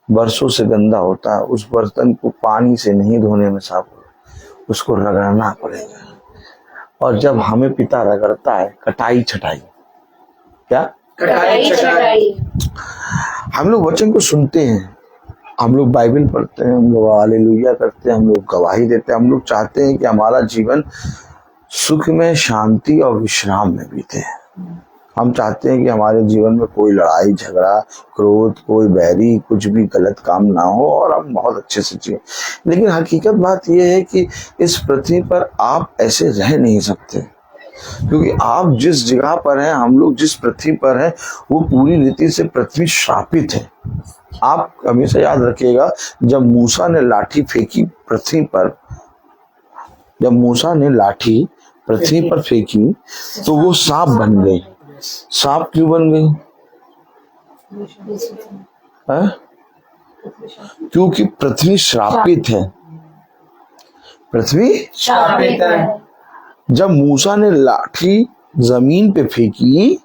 बरसों से गंदा होता है, उस बर्तन को पानी से नहीं धोने में साफ, उसको रगड़ना पड़ेगा। और जब हमें पिता रगड़ता है, कटाई छटाई, क्या कटाई छटाई, हम लोग वचन को सुनते हैं, हम लोग बाइबल पढ़ते हैं, हम लोग हालेलुया करते हैं, हम लोग गवाही देते हैं, हम लोग चाहते हैं कि हमारा जीवन सुख में, शांति और विश्राम में बीते। हम चाहते हैं कि हमारे जीवन में कोई लड़ाई झगड़ा, क्रोध, कोई बैरी, कुछ भी गलत काम ना हो और हम बहुत अच्छे से जिए। लेकिन हकीकत बात यह है कि इस पृथ्वी पर आप ऐसे रह नहीं सकते, क्योंकि आप जिस जगह पर हैं, हम लोग जिस पृथ्वी पर हैं, वो पूरी रीति से पृथ्वी श्रापित है। आप हमेशा याद रखिएगा, जब मूसा ने लाठी फेंकी पृथ्वी पर, जब मूसा ने लाठी पृथ्वी पर फेंकी तो वो सांप बन गई। सांप क्यों बन गई? क्योंकि पृथ्वी श्रापित है, पृथ्वी श्रापित है। जब मूसा ने लाठी जमीन पे फेंकी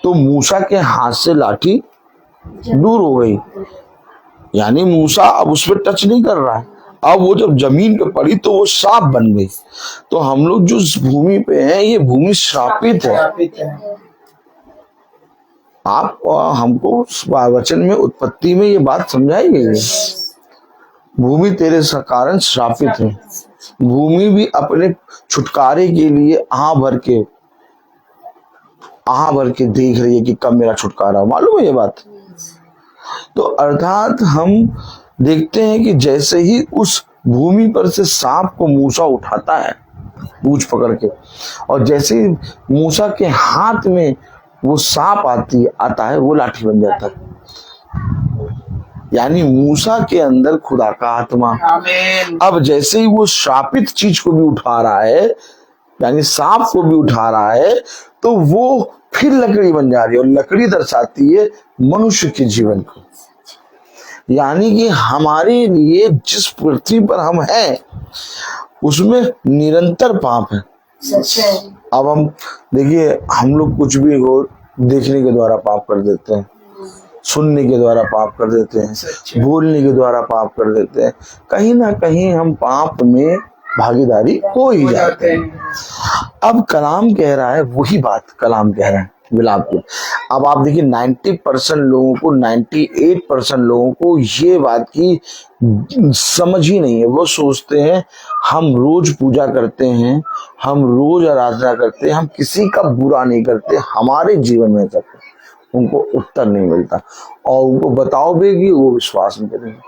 तो मूसा के हाथ से लाठी दूर हो गई, यानी मूसा अब उस पर टच नहीं कर रहा है। अब वो जब जमीन पे पड़ी तो वो सांप बन गई। तो हम लोग जो भूमि पे हैं, ये भूमि श्रापित है। आप हमको वचन में उत्पत्ति में ये बात समझाई गई है। भूमि तेरे कारण श्रापित है। भूमि भी अपने छुटकारे के लिए आह भर के देख रही है कि कब मेरा छुटकारा हो। मालूम है ये बात? तो अर्थात हम देखते हैं कि जैसे ही उस भूमि पर से सांप को मूसा उठाता है पूंछ पकड़ के, और जैसे ही मूसा के हाथ में वो सांप आता है वो लाठी बन जाता है। यानी मूसा के अंदर खुदा का आत्मा। आमीन। अब जैसे ही वो श्रापित चीज को भी उठा रहा है, यानी सांप को भी उठा रहा है, तो वो फिर लकड़ी बन जा रही है, और लकड़ी दर्शाती है मनुष्य के जीवन को। यानी कि हमारे लिए जिस पृथ्वी पर हम हैं उसमें निरंतर पाप है। अब हम देखिए, हम लोग कुछ भी हो देखने के द्वारा पाप कर देते हैं, सुनने के द्वारा पाप कर देते हैं, बोलने के द्वारा पाप कर देते हैं। कहीं ना कहीं हम पाप में भागीदारी हो ही जाते हैं। अब कलाम कह रहा है वही बात, कलाम कह रहा है विलाप को। अब आप देखिए 90% लोगों को, 98% लोगों को ये बात की समझ ही नहीं है। वो सोचते हैं हम रोज पूजा करते हैं, हम रोज आराधना करते हैं, हम किसी का बुरा नहीं करते, हमारे जीवन में तक उनको उत्तर नहीं मिलता, और उनको बताओ भी कि वो विश्वास नहीं करेंगे।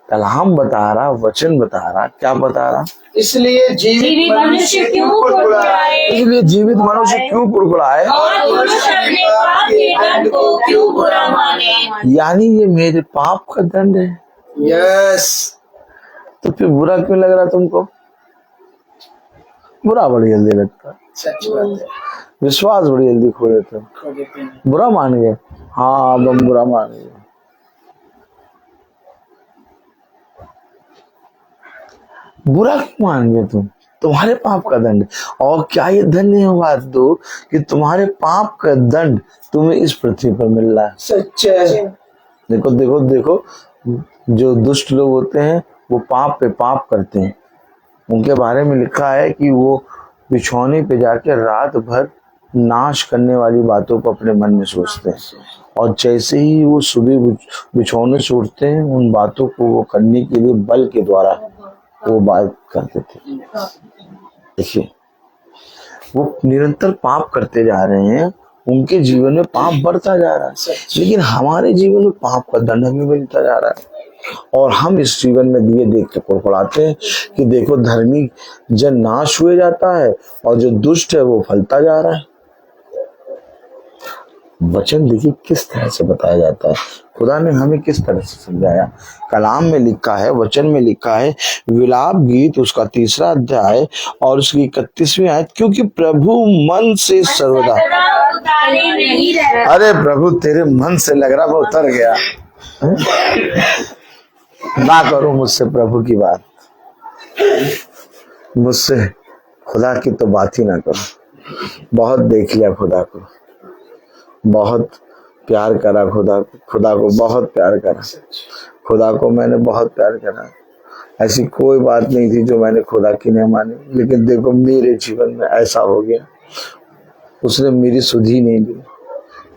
कलाम बता रहा, वचन बता रहा, क्या बता रहा? इसलिए जीवित मनुष्य क्यों कुड़कुड़ाए, इसलिए जीवित मनुष्य क्यों कुड़कुड़ाए, और पुरुष अपने पाप के दंड को क्यों बुरा माने। यानी ये मेरे पाप का दंड है। यस। तो फिर बुरा क्यों लग रहा तुमको? बुरा बड़ी जल्दी लगता है, सच बात है। विश्वास बड़ी जल्दी खो देते हो। खो देते हैं। बुरा मान गए, हाँ अब हम बुरा मान गए। बुरा क्यों मान गए तुम? तुम्हारे पाप का दंड, और क्या ये धन्य हो बात दो कि तुम्हारे पाप का दंड तुम्हें इस पृथ्वी पर मिल रहा है। सच है। देखो देखो देखो, जो दुष्ट लोग होते हैं वो पाप पे पाप करते हैं। उनके बारे में लिखा है कि वो बिछौने पे जाके रात भर नाश करने वाली बातों को अपने मन में सोचते हैं, और जैसे ही वो सुबह बिछौने से उठते हैं उन बातों को वो करने के लिए बल के द्वारा वो बात करते थे। देखिए, वो निरंतर पाप करते जा रहे हैं, उनके जीवन में पाप बढ़ता जा रहा है, लेकिन हमारे जीवन में पाप का दंड हमें मिलता जा रहा है। और हम इस जीवन में दिए देख के कुड़कुड़ाते हैं कि देखो धर्मी जन नाश हुए जाता है और जो दुष्ट है वो फलता जा रहा है। वचन देखिए किस तरह से बताया जाता है, खुदा ने हमें किस तरह से समझाया। कलाम में लिखा है, वचन में लिखा है, विलाप गीत उसका 3 अध्याय और उसकी 31वीं आयत, क्योंकि प्रभु मन से सर्वदा उतारे नहीं रहता। अरे प्रभु तेरे मन से लग रहा वो उतर गया। ना करो मुझसे प्रभु की बात, मुझसे खुदा की तो बात ही ना करो। बहुत देख लिया खुदा को, बहुत प्यार करा खुदा को बहुत प्यार करा, खुदा को मैंने बहुत प्यार करा। ऐसी कोई बात नहीं थी जो मैंने खुदा की नहीं मानी, लेकिन देखो मेरे जीवन में ऐसा हो गया, उसने मेरी सुधि नहीं ली।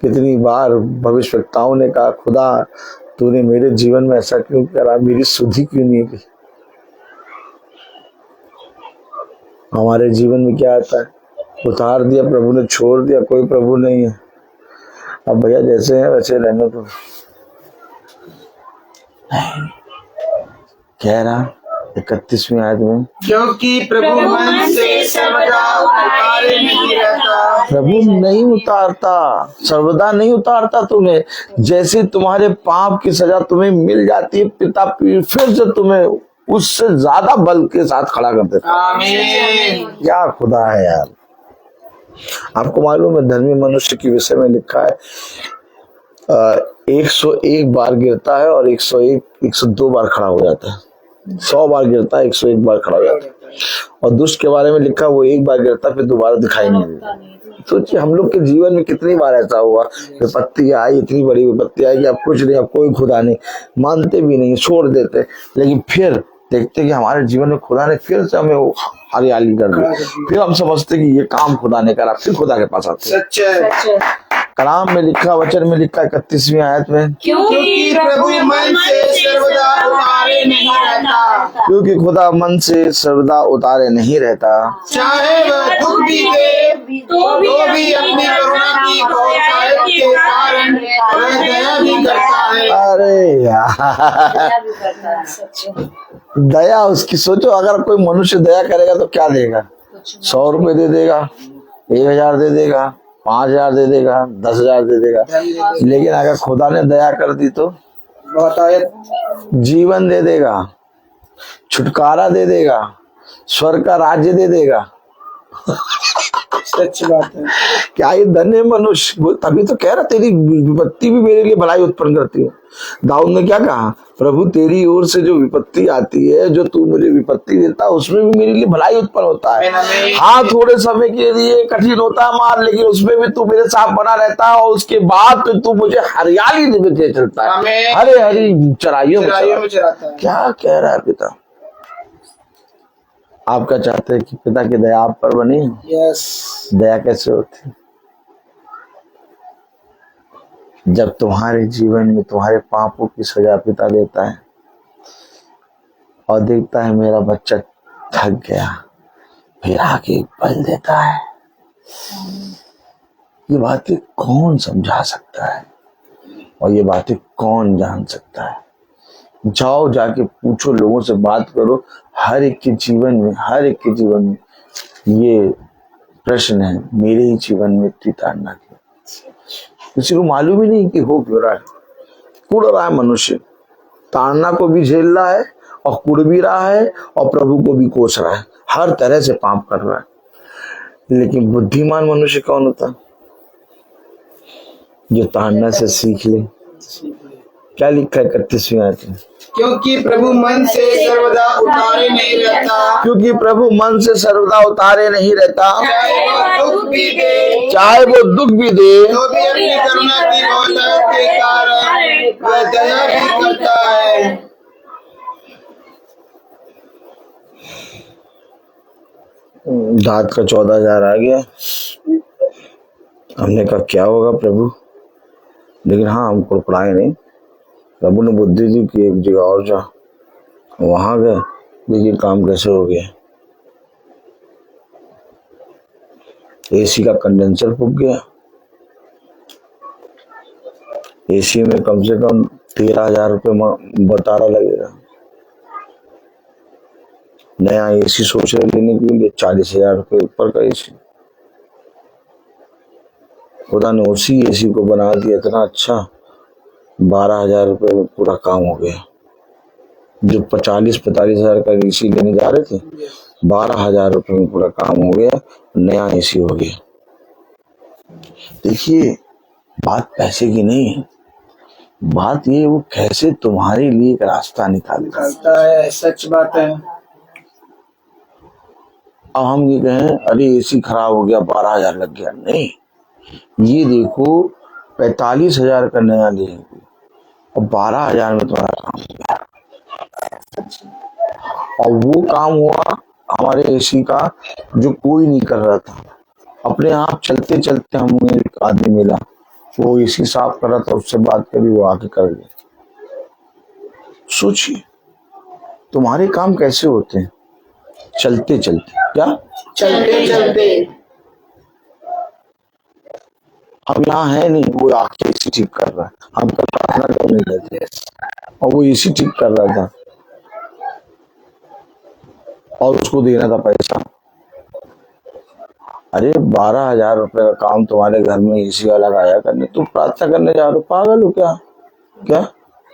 कितनी बार भविष्यवक्ताओं ने कहा खुदा तूने मेरे जीवन में ऐसा क्यों करा, मेरी सुधि क्यों नहीं ली। हमारे जीवन में क्या आता है, उतार दिया प्रभु ने, छोड़ दिया, कोई प्रभु नहीं है। अब भैया जैसे हैं वैसे रहने तो कह रहा 31वीं आयत में, क्योंकि प्रभु मन से सर्वदा उतारे नहीं रहता। प्रभु नहीं उतारता, सर्वदा नहीं उतारता तुम्हें। जैसे तुम्हारे पाप की सजा तुम्हें मिल जाती है, पिता फिर से तुम्हें उससे ज्यादा बल के साथ खड़ा कर देता। आमीन। क्या खुदा है यार। आपको मालूम है धर्मी मनुष्य के विषय में लिखा है 101 बार गिरता है और 102 बार खड़ा हो जाता है। 100 बार गिरता है, 101 बार खड़ा हो जाता है। और दुष्ट के बारे में लिखा वो 1 बार गिरता फिर दोबारा दिखाई नहीं देता। सोचिए हम लोग के जीवन में कितनी बार ऐसा हुआ, विपत्ति आई, इतनी बड़ी विपत्ति आई कि अब कुछ नहीं, अब कोई खुदा नहीं, मानते भी नहीं, छोड़ देते, लेकिन फिर देखते कि हमारे जीवन में खुदा ने फिर से हमें हरियाली कर दी। फिर हम समझते कि ये काम खुदा ने करा, फिर खुदा के पास आते। सच है। कलाम में लिखा, वचन में लिखा 31वीं आयत में, क्योंकि प्रभु मन से सर्वदा उतारे नहीं रहता, क्योंकि खुदा मन से सर्वदा उतारे नहीं रहता, चाहे वह दुख भी दे तो भी अपनी करुणा की बहुतायत के कारण वह दया भी करता है। अरे यार, दया उसकी सोचो, अगर कोई मनुष्य दया करेगा तो क्या देगा? 100 रुपए दे देगा, 1000 दे देगा, 5000 दे देगा, 10,000 दे देगा। लेकिन अगर खुदा ने दया कर दी तो बहुतायत जीवन दे देगा, छुटकारा दे देगा, स्वर्ग का राज्य दे देगा। सच बात है। क्या ये धन्य मनुष्य, वो तभी तो कह रहा तेरी विपत्ति भी मेरे लिए भलाई उत्पन्न करती है। दाऊद ने क्या कहा? प्रभु तेरी ओर से जो विपत्ति आती है, जो तू मुझे विपत्ति देता है, उसमें भी मेरे लिए भलाई उत्पन्न होता है। हाँ, थोड़े समय के लिए कठिन होता है मार, लेकिन उसमें भी तू मेरे साथ बना रहता है, और उसके बाद तो तू मुझे हरियाली में चलता है, हरे हरी चराइयों में चराता है। क्या कह रहा है पिता? आप क्या चाहते हैं कि पिता की दया आप पर बनी? यस। दया कैसे होती? जब तुम्हारे जीवन में तुम्हारे पापों की सजा पिता देता है और देखता है मेरा बच्चा थक गया, फिर आके एक बल देता है। ये बातें कौन समझा सकता है और ये बातें कौन जान सकता है? जाओ, जाके पूछो, लोगों से बात करो। हर एक के जीवन में ये प्रश्न है। मेरे ही जीवन में इतनी ताड़ना की, किसी को मालूम ही नहीं कि हो क्यों रहा है। कुड़ रहा है मनुष्य, ताड़ना को भी झेल रहा है और कुड़ भी रहा है और प्रभु को भी कोस रहा है, हर तरह से पाप कर रहा है। लेकिन बुद्धिमान मनुष्य कौन होता? जो ताड़ना से सीख ले। क्या लिखा है 31वीं आयत में? क्योंकि प्रभु मन से सर्वदा उतारे नहीं रहता, क्योंकि प्रभु मन से सर्वदा उतारे नहीं रहता, चाहे वो दुख भी दे चाहे वो दुख भी दे तो भी अपनी करुणा की बहुतायत के कारण वह दया भी करता है। दाद का 14,000 आ गया। हमने कहा क्या होगा प्रभु, लेकिन हाँ, हम कुड़कुड़ाए नहीं। प्रभु ने बुद्धि दी कि एक जगह और जा, वहां गए, देखिए काम कैसे हो गया। एसी का कंडेंसर फूक गया, एसी में कम से कम 13,000 रुपये बतारा लगेगा। नया एसी सोच रहे लेने के लिए 40,000 रुपये ऊपर का एसी। खुदा ने उसी एसी को बना दिया इतना अच्छा, 12,000 रुपये में पूरा काम हो गया। जो 40-45,000 का एसी लेने जा रहे थे, 12,000 रुपये में पूरा काम हो गया, नया एसी हो गया। देखिए, बात पैसे की नहीं है, बात ये वो कैसे तुम्हारे लिए एक रास्ता निकालता है। सच बात है। अब हम ये कहें अरे एसी खराब हो गया, 12,000 लग गया, नहीं। ये देखो 45,000 का नया लेंगे और 12,000 में तुम्हारा काम हो गया। और वो काम हुआ हमारे एसी का जो कोई नहीं कर रहा था। अपने आप चलते चलते हमें एक आदमी मिला, वो एसी साफ कर रहा था, उससे बात करी, वो आके कर गया। सोचिए तुम्हारे काम कैसे होते हैं, चलते चलते। क्या चलते चलते। अब यहाँ है नहीं, वो आके एसी ठीक कर रहा है, हम कल प्रार्थना करने गए थे और वो एसी ठीक कर रहा था और उसको देना था पैसा। अरे 12,000 रुपए का काम तुम्हारे घर में एसी वाला आया करने, तुम प्रार्थना करने जा रहे हो? पागल हो क्या? क्या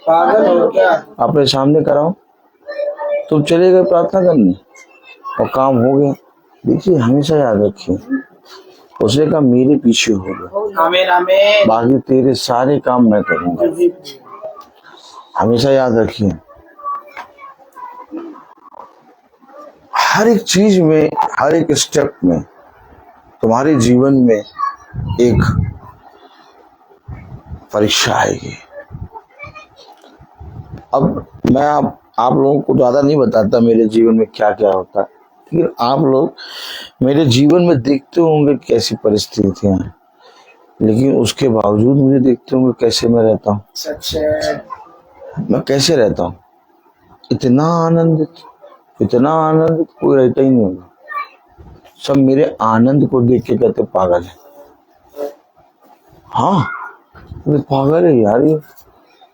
पागल हो क्या? अपने सामने कराओ, तुम चले गए प्रार्थना करने और काम हो गया। देखिए, हमेशा याद रखिए, उसने कहा मेरे पीछे हो गए, आमीन आमीन, बाकी तेरे सारे काम मैं करूंगा। हमेशा याद रखिए, हर एक चीज में, हर एक स्टेप में तुम्हारे जीवन में एक परीक्षा आएगी। अब मैं आप लोगों को ज्यादा नहीं बताता मेरे जीवन में क्या क्या होता है, लेकिन आप लोग मेरे जीवन में देखते होंगे कैसी परिस्थितियां हैं। लेकिन उसके बावजूद मुझे देखते होंगे कैसे मैं रहता हूँ। सच है। मैं कैसे रहता हूँ, इतना आनंदित कोई रहता ही नहीं होगा। सब मेरे आनंद को देख के कहते पागल है। हाँ, ये पागल है यार, ये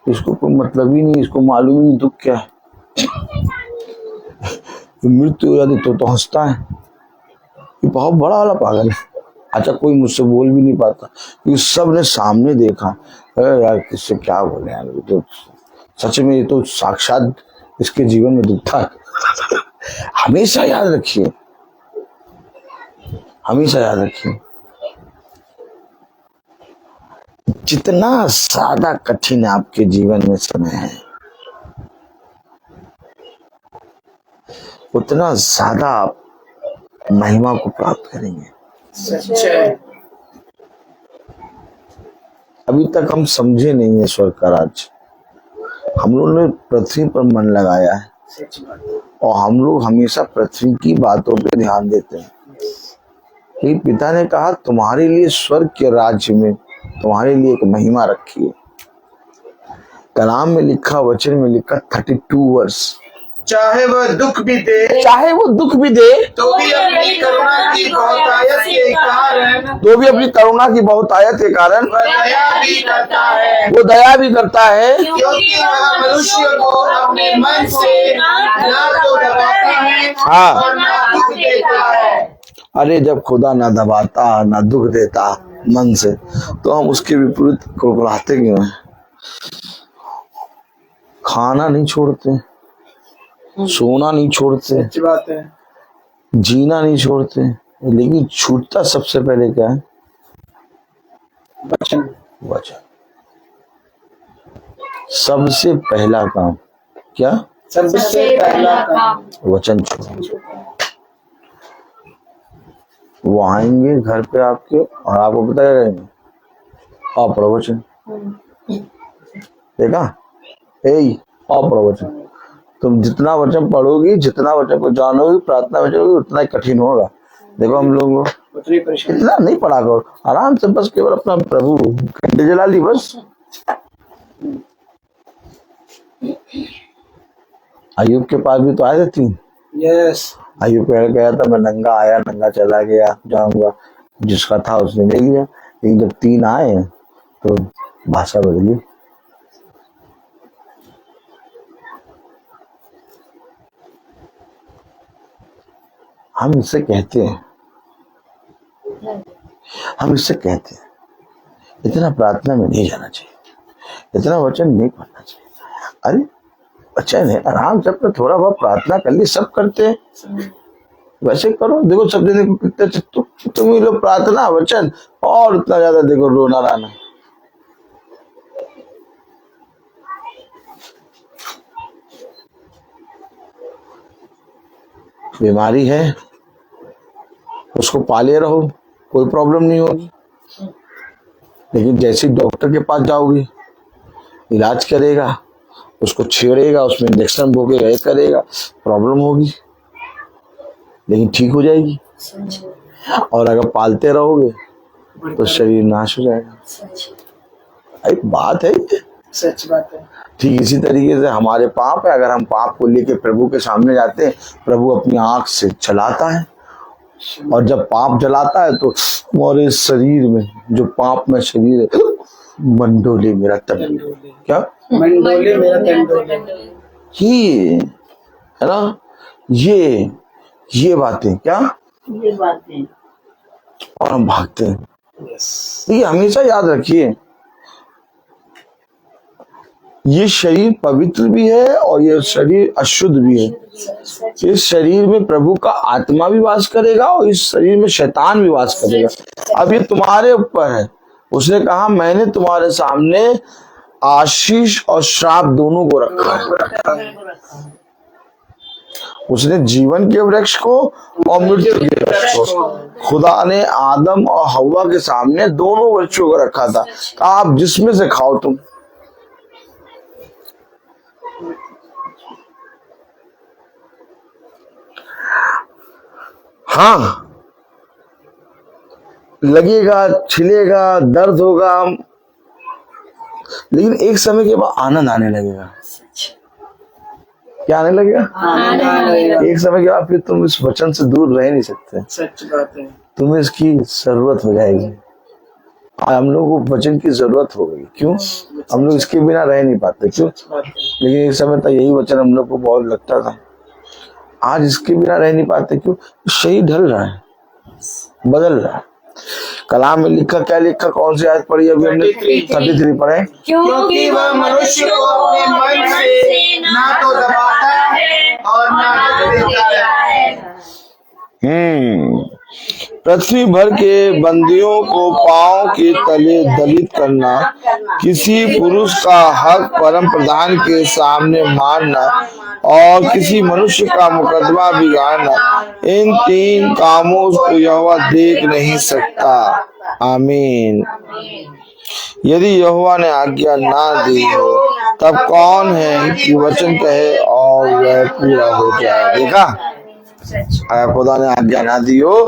इसको कोई मतलब ही नहीं, इसको मालूम ही नहीं दुख क्या है। मृत्यु हो जाती तो हंसता है, ये बहुत बड़ा वाला पागल है। अच्छा, कोई मुझसे बोल भी नहीं पाता क्योंकि सब ने सामने देखा। अरे यार किससे क्या बोले यार, तो सच में ये तो साक्षात इसके जीवन में दुख था। हमेशा याद रखिए, हमेशा याद रखिए, जितना ज्यादा कठिन आपके जीवन में समय है, उतना ज्यादा आप महिमा को प्राप्त करेंगे। सच है। अभी तक हम समझे नहीं है स्वर्ग का राज। हम लोगों ने पृथ्वी पर मन लगाया है सच बात। और हम लोग हमेशा पृथ्वी की बातों पे ध्यान देते हैं। फिर पिता ने कहा तुम्हारे लिए स्वर्ग के राज्य में तुम्हारे लिए एक महिमा रखी है। कलाम में लिखा, वचन में लिखा 32 वर्ष, चाहे वह दुख भी दे, चाहे वो दुख भी दे तो भी अपनी करुणा की बहुतायत के कारण तो भी अपनी करुणा की बहुतायत के कारण वह दया भी करता है, वो दया भी करता है। क्योंकि वह मनुष्य को अपने मन से ना तो दबाता है हाँ। और ना दुख देता है। अरे जब खुदा ना दबाता ना दुख देता मन से, तो हम उसके विपरीत कुड़कुड़ाते क्यों हैं? खाना नहीं छोड़ते, सोना नहीं छोड़ते, सच बात है। जीना नहीं छोड़ते, लेकिन छूटता सबसे पहले क्या है? वचन। वचन। सबसे पहला काम क्या? सबसे पहला काम वचन छोड़ो। वो आएंगे घर पे आपके और आपको पता क्या करेंगे? आप पढ़ो वचन। देखा? आप पढ़ो वचन। तुम जितना वचन पढ़ोगी, जितना वचन को जानोगी, प्रार्थना में जाओगी, उतना ही कठिन होगा। देखो हम लोग उतनी परेशानी। इतना नहीं पढ़ा करो, आराम से बस केवल अपना प्रभु घंटे जला ली बस। अय्यूब के पास भी तो आए थे 3। यस। अय्यूब गया था, मैं नंगा आया नंगा चला गया, जाऊंगा, जिसका था उसने ले लिया। लेकिन जब 3 आए तो भाषा बदली। हम इससे कहते हैं इतना प्रार्थना में नहीं जाना चाहिए, इतना वचन नहीं पढ़ना चाहिए। अरे वचन है, आराम से अपना थोड़ा बहुत प्रार्थना कर ली, सब करते हैं वैसे करो। देखो सब जने को कितने तुम लोग प्रार्थना वचन और उतना ज्यादा देखो रोना राना। बीमारी है उसको पाले रहो, कोई प्रॉब्लम नहीं होगी। लेकिन जैसे डॉक्टर के पास जाओगे, इलाज करेगा, उसको छेड़ेगा, उसमें इंजेक्शन भोगेगा, ये करेगा, प्रॉब्लम होगी, लेकिन ठीक हो जाएगी। और अगर पालते रहोगे तो शरीर नाश हो जाएगा। एक बात है, सच बात है। ठीक इसी तरीके से हमारे पाप है। अगर हम पाप को लेके प्रभु के सामने जाते हैं, प्रभु अपनी आंख से चलाता है, और जब पाप जलाता है तो हमारे शरीर में जो पाप में शरीर है, मंडोले मेरा तन, क्या मंडोले मेरा तंडोले। ये है ना, ये बातें क्या, ये बातें, और हम भागते हैं। ये हमेशा याद रखिए, ये शरीर पवित्र भी है और ये शरीर अशुद्ध भी है। इस शरीर में प्रभु का आत्मा भी वास करेगा और इस शरीर में शैतान भी वास करेगा। अब ये तुम्हारे ऊपर है। उसने कहा मैंने तुम्हारे सामने आशीष और श्राप दोनों को रखा है। उसने जीवन के वृक्ष को और मृत्यु के वृक्ष को, खुदा ने आदम और हव्वा के सामने दोनों वृक्षों को रखा था। आप जिसमें से खाओ तुम। हाँ, लगेगा, छिलेगा, दर्द होगा, लेकिन एक समय के बाद आनंद आने लगेगा। क्या आने लगेगा? एक समय के बाद फिर तुम इस वचन से दूर रह नहीं सकते। सच बात है। तुम्हें इसकी जरूरत हो जाएगी। हम लोग को वचन की जरूरत हो गई। क्यों? हम लोग इसके बिना रह नहीं पाते। क्यों? लेकिन एक समय तक यही वचन हम लोग को बहुत लगता था। आज इसके बिना रह नहीं पाते। क्यों? शरीर ढल रहा है, बदल रहा है। कलाम में लिखा, क्या लिखा, कौन सी आयत पढ़ी अभी हमने? 33 पढ़े। क्योंकि वह मनुष्य को अपने मन से ना तो दबाता है और ना तो देता है। पृथ्वी भर के बंदियों को पांव के तले दलित करना, किसी पुरुष का हक परम प्रधान के सामने मारना और किसी मनुष्य का मुकदमा बिगाड़ना, इन 3 कामों को यहोवा देख नहीं सकता। आमीन। यदि यहोवा ने आज्ञा ना दी हो तब कौन है कि वचन कहे और वह पूरा हो जाए? देखा, अगर खुदा ने आज्ञा ना दी हो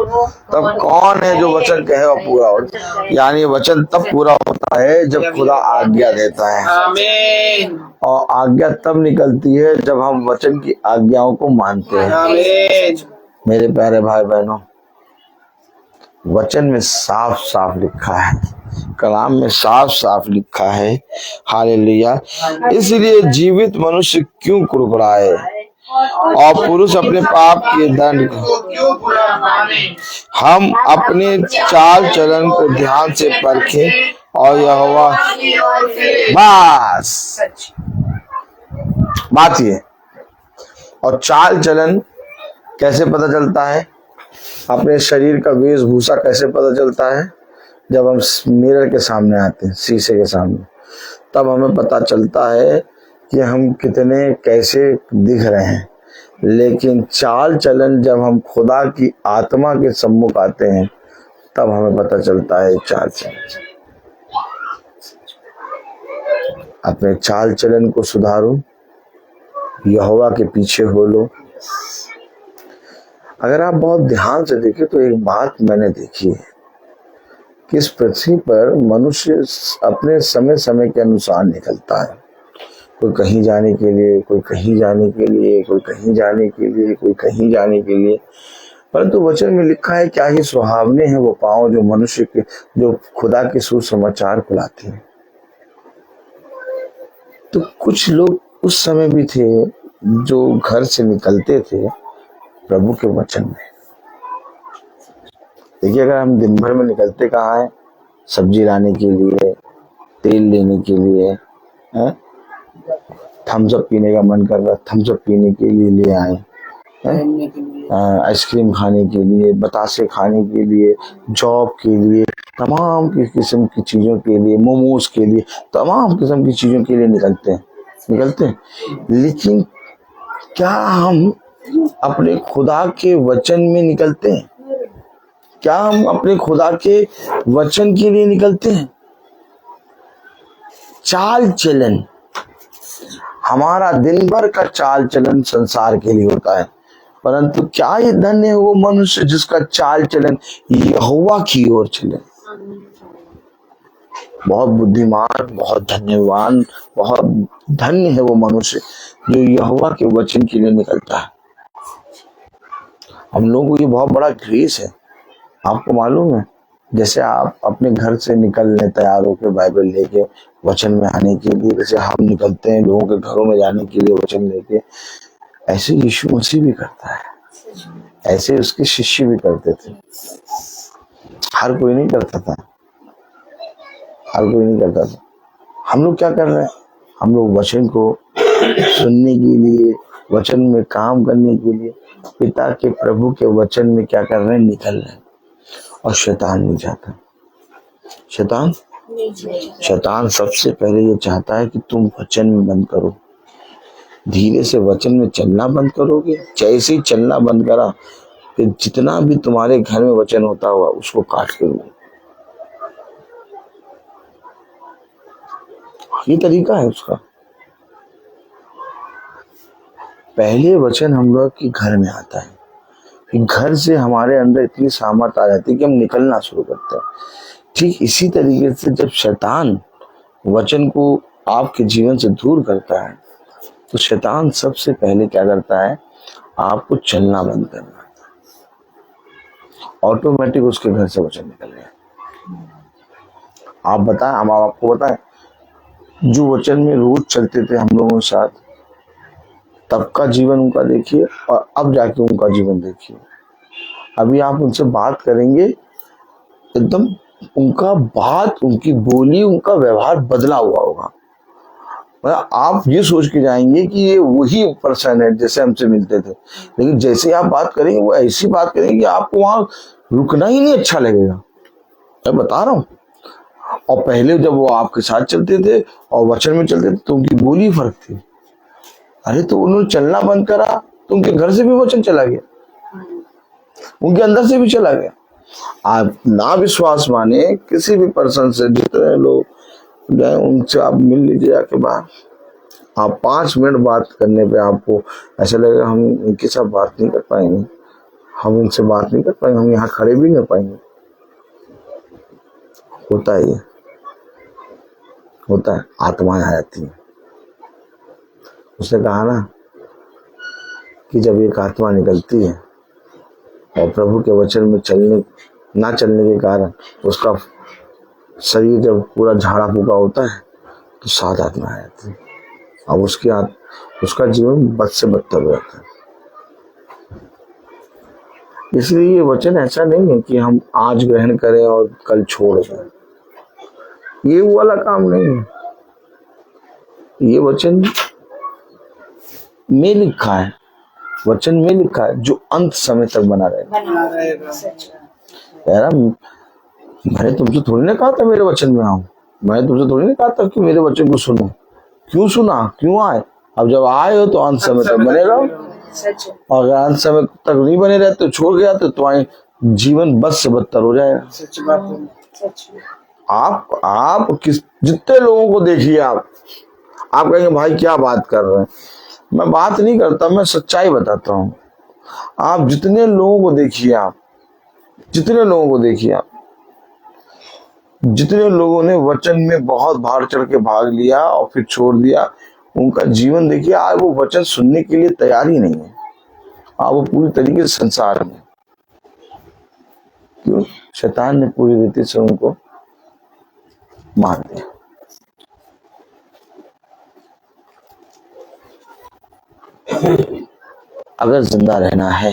तब कौन है जो वचन कहे और पूरा हो? यानी वचन तब पूरा होता है जब खुदा आज्ञा देता है। आमीन। और आज्ञा तब निकलती है जब हम वचन की आज्ञाओं को मानते हैं। आमीन। मेरे प्यारे भाई बहनों, वचन में साफ साफ लिखा है, कलाम में साफ साफ लिखा है, हालेलुया। इसलिए जीवित मनुष्य क्यों कुड़कुड़ाए और पुरुष अपने पाप के दंड को क्यों बुरा माने? हम अपने चाल चलन को ध्यान से परखें और यहोवा, बस बात ये। और चाल चलन कैसे पता चलता है? अपने शरीर का वेशभूषा कैसे पता चलता है? जब हम मिरर के सामने आते हैं, शीशे के सामने, तब हमें पता चलता है कि हम कितने कैसे दिख रहे हैं। लेकिन चाल चलन जब हम खुदा की आत्मा के सम्मुख आते हैं तब हमें पता चलता है चाल चलन। अपने चाल चलन को सुधारो, यहोवा के पीछे हो लो। अगर आप बहुत ध्यान से देखें तो एक बात मैंने देखी है कि इस पृथ्वी पर मनुष्य अपने समय समय के अनुसार निकलता है। कोई कहीं जाने के लिए, कोई कहीं जाने के लिए, कोई कहीं जाने के लिए, कोई कहीं जाने के लिए। परंतु वचन में लिखा है, क्या ही सुहावने हैं वो पांव जो मनुष्य के, जो खुदा के सुसमाचार को लाते हैं। तो कुछ लोग उस समय भी थे जो घर से निकलते थे प्रभु के वचन में। देखिए, अगर हम दिन भर में निकलते कहाँ हैं? सब्जी लाने के लिए, तेल लेने के लिए, थम्स अप पीने का मन कर रहा, थम्स अप पीने के लिए ले आए, आइसक्रीम खाने के लिए, बतासे खाने के लिए, जॉब के लिए, तमाम किस्म की चीजों के लिए, मोमोज के लिए, तमाम किस्म की चीजों के लिए निकलते हैं। लेकिन क्या हम अपने खुदा के वचन में निकलते हैं? क्या हम अपने खुदा के वचन के लिए निकलते हैं? चाल चलन, हमारा दिन भर का चाल चलन संसार के लिए होता है, परंतु क्या ये धन्य है वो मनुष्य जिसका चाल चलन यहोवा की ओर चले। बहुत बुद्धिमान, बहुत धन्यवान, बहुत धन्य है वो मनुष्य जो यहोवा के वचन के लिए निकलता है। हम लोगों को ये बहुत बड़ा ग्रेस है। आपको मालूम है, जैसे आप अपने घर से निकलने तैयार होकर बाइबल लेके वचन में आने के लिए, जैसे हम निकलते हैं लोगों के घरों में जाने के लिए वचन लेके, ऐसे यीशु मसीह भी करता है, ऐसे उसके शिष्य भी करते थे। हर कोई नहीं करता था, हर कोई नहीं करता था। हम लोग क्या कर रहे हैं? हम लोग वचन को सुनने के लिए, वचन में काम करने के लिए पिता के प्रभु के वचन में क्या कर रहे हैं? निकल रहे हैं। और शैतान नहीं चाहता। शैतान सबसे पहले ये चाहता है कि तुम वचन में बंद करो। धीरे से वचन में चलना बंद करोगे, जैसे ही चलना बंद करा फिर जितना भी तुम्हारे घर में वचन होता हुआ उसको काट के दो। ये तरीका है उसका। पहले वचन हम लोग के घर में आता है, कि घर से हमारे अंदर इतनी सामर्थ आ जाती है कि हम निकलना शुरू करते हैं। ठीक इसी तरीके से जब शैतान वचन को आपके जीवन से दूर करता है तो शैतान सबसे पहले क्या करता है, आपको चलना बंद करना है। ऑटोमेटिक उसके घर से वचन निकल गया। आप बताएं, हम आपको बताएं, जो वचन में रोज चलते थे हम लोगों के साथ, तब का जीवन उनका देखिए और अब जाके उनका जीवन देखिए। अभी आप उनसे बात करेंगे, एकदम उनका बात, उनकी बोली, उनका व्यवहार बदला हुआ होगा। मतलब आप ये सोच के जाएंगे कि ये वही पर्सन है जैसे हमसे मिलते थे, लेकिन जैसे आप बात करेंगे वो ऐसी बात करेंगे कि आपको वहां रुकना ही नहीं अच्छा लगेगा। मैं बता रहा हूँ। और पहले जब वो आपके साथ चलते थे और वचन में चलते थे तो उनकी बोली फर्क थी। अरे तो उन्होंने चलना बंद करा तो उनके घर से भी वचन चला गया, उनके अंदर से भी चला गया। आप ना विश्वास माने किसी भी पर्सन से, जितने लोग गए उनसे आप मिल लीजिए जाके बाहर। आप 5 मिनट बात करने पे आपको ऐसा लगेगा हम इनके साथ बात नहीं कर पाएंगे, हम इनसे बात नहीं कर पाएंगे, हम यहाँ खड़े भी नहीं पाएंगे। होता है, ये होता है, आत्माएं आ जाती हैं। उसने कहा ना कि जब एक आत्मा निकलती है और प्रभु के वचन में ना चलने के कारण उसका शरीर जब पूरा झाड़ा फूका होता है तो 7 आत्मा आ जाती है। अब उसका जीवन बद से बदतर हो जाता है। इसलिए ये वचन ऐसा नहीं है कि हम आज ग्रहण करें और कल छोड़ दें, ये वो वाला काम नहीं है। ये वचन में लिखा है, वचन में लिखा है जो अंत समय तक बना रहेगा। यार मैंने तुमसे थोड़ी ना कहा था मेरे वचन में आओ, मैंने तुमसे थोड़ी ना कहा था कि मेरे वचन को सुनो। क्यों सुना, क्यों आए? अब जब आए हो तो अंत समय तक बने रहो, और अगर अंत समय तक नहीं बने रहते तो छोड़ गया तो तुम्हारे जीवन बद से बदतर हो जाएगा। आप जितने लोगों को देखिए, आप कहेंगे भाई क्या बात कर रहे हैं। मैं बात नहीं करता, मैं सच्चाई बताता हूँ। आप जितने लोगों को देखिए, जितने लोगों ने वचन में बहुत भार चढ़ के भाग लिया और फिर छोड़ दिया, उनका जीवन देखिए, आज वो वचन सुनने के लिए तैयार ही नहीं है। वो पूरी तरीके से संसार में, क्यों? शैतान ने पूरी रीति से उनको मार दिया। अगर जिंदा रहना है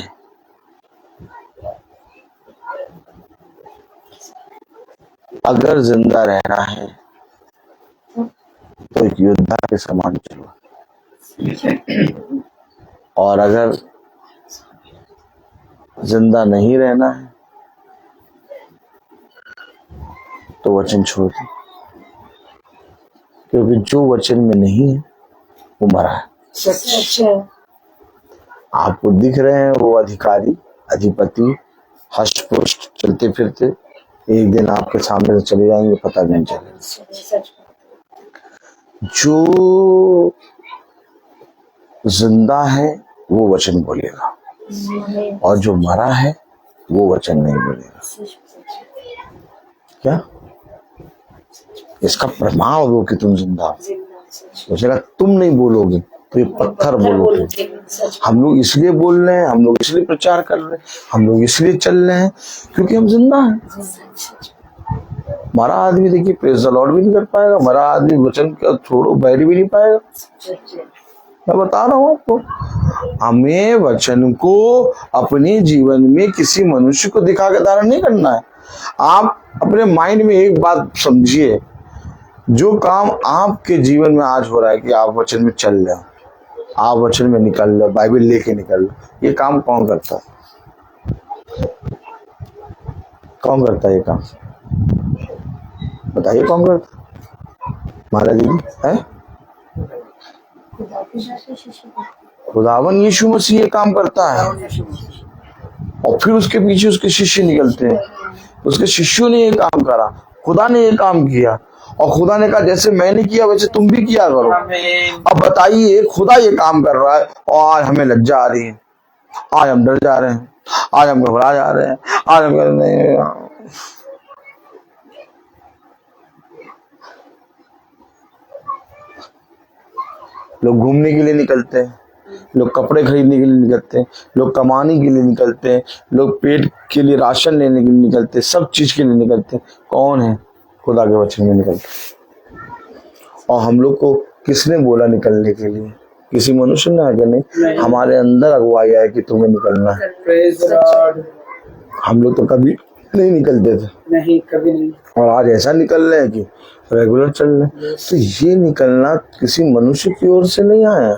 तो एक योद्धा के समान चलो, और अगर जिंदा नहीं रहना है तो वचन छोड़ दो, क्योंकि जो वचन में नहीं है वो मरा है। आपको दिख रहे हैं वो अधिकारी, अधिपति, हष्ट पुष्ट चलते फिरते, एक दिन आपके सामने से चले जाएंगे, पता नहीं चलेगा। जो जिंदा है वो वचन बोलेगा, और जो मरा है वो वचन नहीं बोलेगा। क्या इसका प्रमाण हो कि तुम जिंदा हो? तुम नहीं बोलोगे तो ये पत्थर बोलोगे। हम लोग इसलिए बोल रहे हैं, हम लोग इसलिए प्रचार कर रहे हैं, हम लोग इसलिए चल रहे हैं क्योंकि हम जिंदा हैं। मरा आदमी देखिए प्रेज़ द लॉर्ड भी नहीं कर पाएगा, मरा आदमी वचन का छोड़ो बैठ भी नहीं पाएगा। मैं बता रहा हूँ आपको, हमें वचन को अपने जीवन में किसी मनुष्य को दिखा के धारण नहीं करना है। आप अपने माइंड में एक बात समझिए, जो काम आपके जीवन में आज हो रहा है कि आप वचन में चल रहे हो, आप वचन में निकल रहे हो, बाइबल लेके निकल रहे, ये काम कौन करता है? कौन करता है ये काम? बताइए कौन करता? महाराज जी है? खुदावन यीशु मसीह ये काम करता है, और फिर उसके पीछे उसके शिष्य निकलते हैं। उसके शिष्यों ने ये काम करा, खुदा ने ये काम किया, और खुदा ने कहा जैसे मैंने किया वैसे तुम भी किया करो। अब बताइए, खुदा ये काम कर रहा है और आज हमें लज्जा आ रही है, आज हम डर जा रहे हैं, आज हम घबरा जा रहे हैं, आज हम नहीं। लोग घूमने के लिए निकलते हैं, लोग कपड़े खरीदने के लिए निकलते हैं, लोग कमाने के लिए निकलते हैं, लोग पेट के लिए राशन लेने के लिए निकलते हैं, सब चीज के लिए निकलते हैं। कौन है? खुदा के वचन में निकलते। और हम लोग को किसने बोला निकलने के लिए? किसी मनुष्य ने आगे नहीं, हमारे अंदर अगुवाई है कि तुम्हें निकलना है। हम लोग तो कभी नहीं निकलते थे, नहीं कभी नहीं, और आज ऐसा निकल रहे हैं कि रेगुलर चल रहे हैं। तो ये निकलना किसी मनुष्य की ओर से नहीं आया।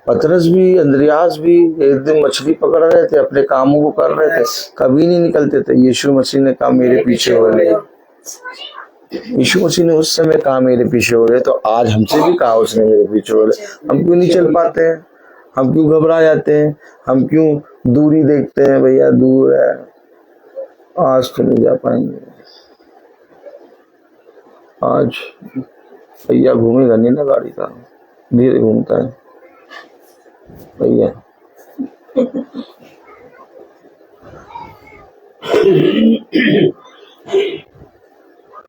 पतरस भी, अंद्रियास भी एक दिन मछली पकड़ रहे थे, अपने कामों को कर रहे थे, कभी नहीं निकलते थे। यीशु मसीह ने कहा मेरे पीछे हो रहे। यीशु मसीह ने उस समय कहा मेरे पीछे हो रहे, तो आज हमसे भी कहा उसने मेरे पीछे हो रहे। हम क्यों नहीं चल पाते हैं? हम क्यों घबरा जाते हैं? हम क्यों दूरी देखते हैं? भैया दूर है, आज तो नहीं जा पाएंगे। आज भैया घूमेगा नहीं ना, गाड़ी का धीरे घूमता है भैया।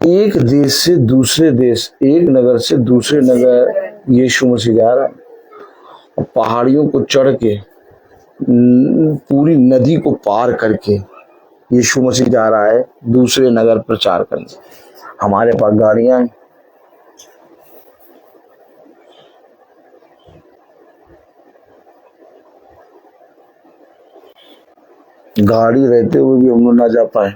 एक देश से दूसरे देश, एक नगर से दूसरे नगर यीशु मसीह जा रहा है, और पहाड़ियों को चढ़ के, पूरी नदी को पार करके यीशु मसीह जा रहा है दूसरे नगर प्रचार करने। हमारे पास गाड़ियां हैं, गाड़ी रहते हुए भी हम लोग ना जा पाए।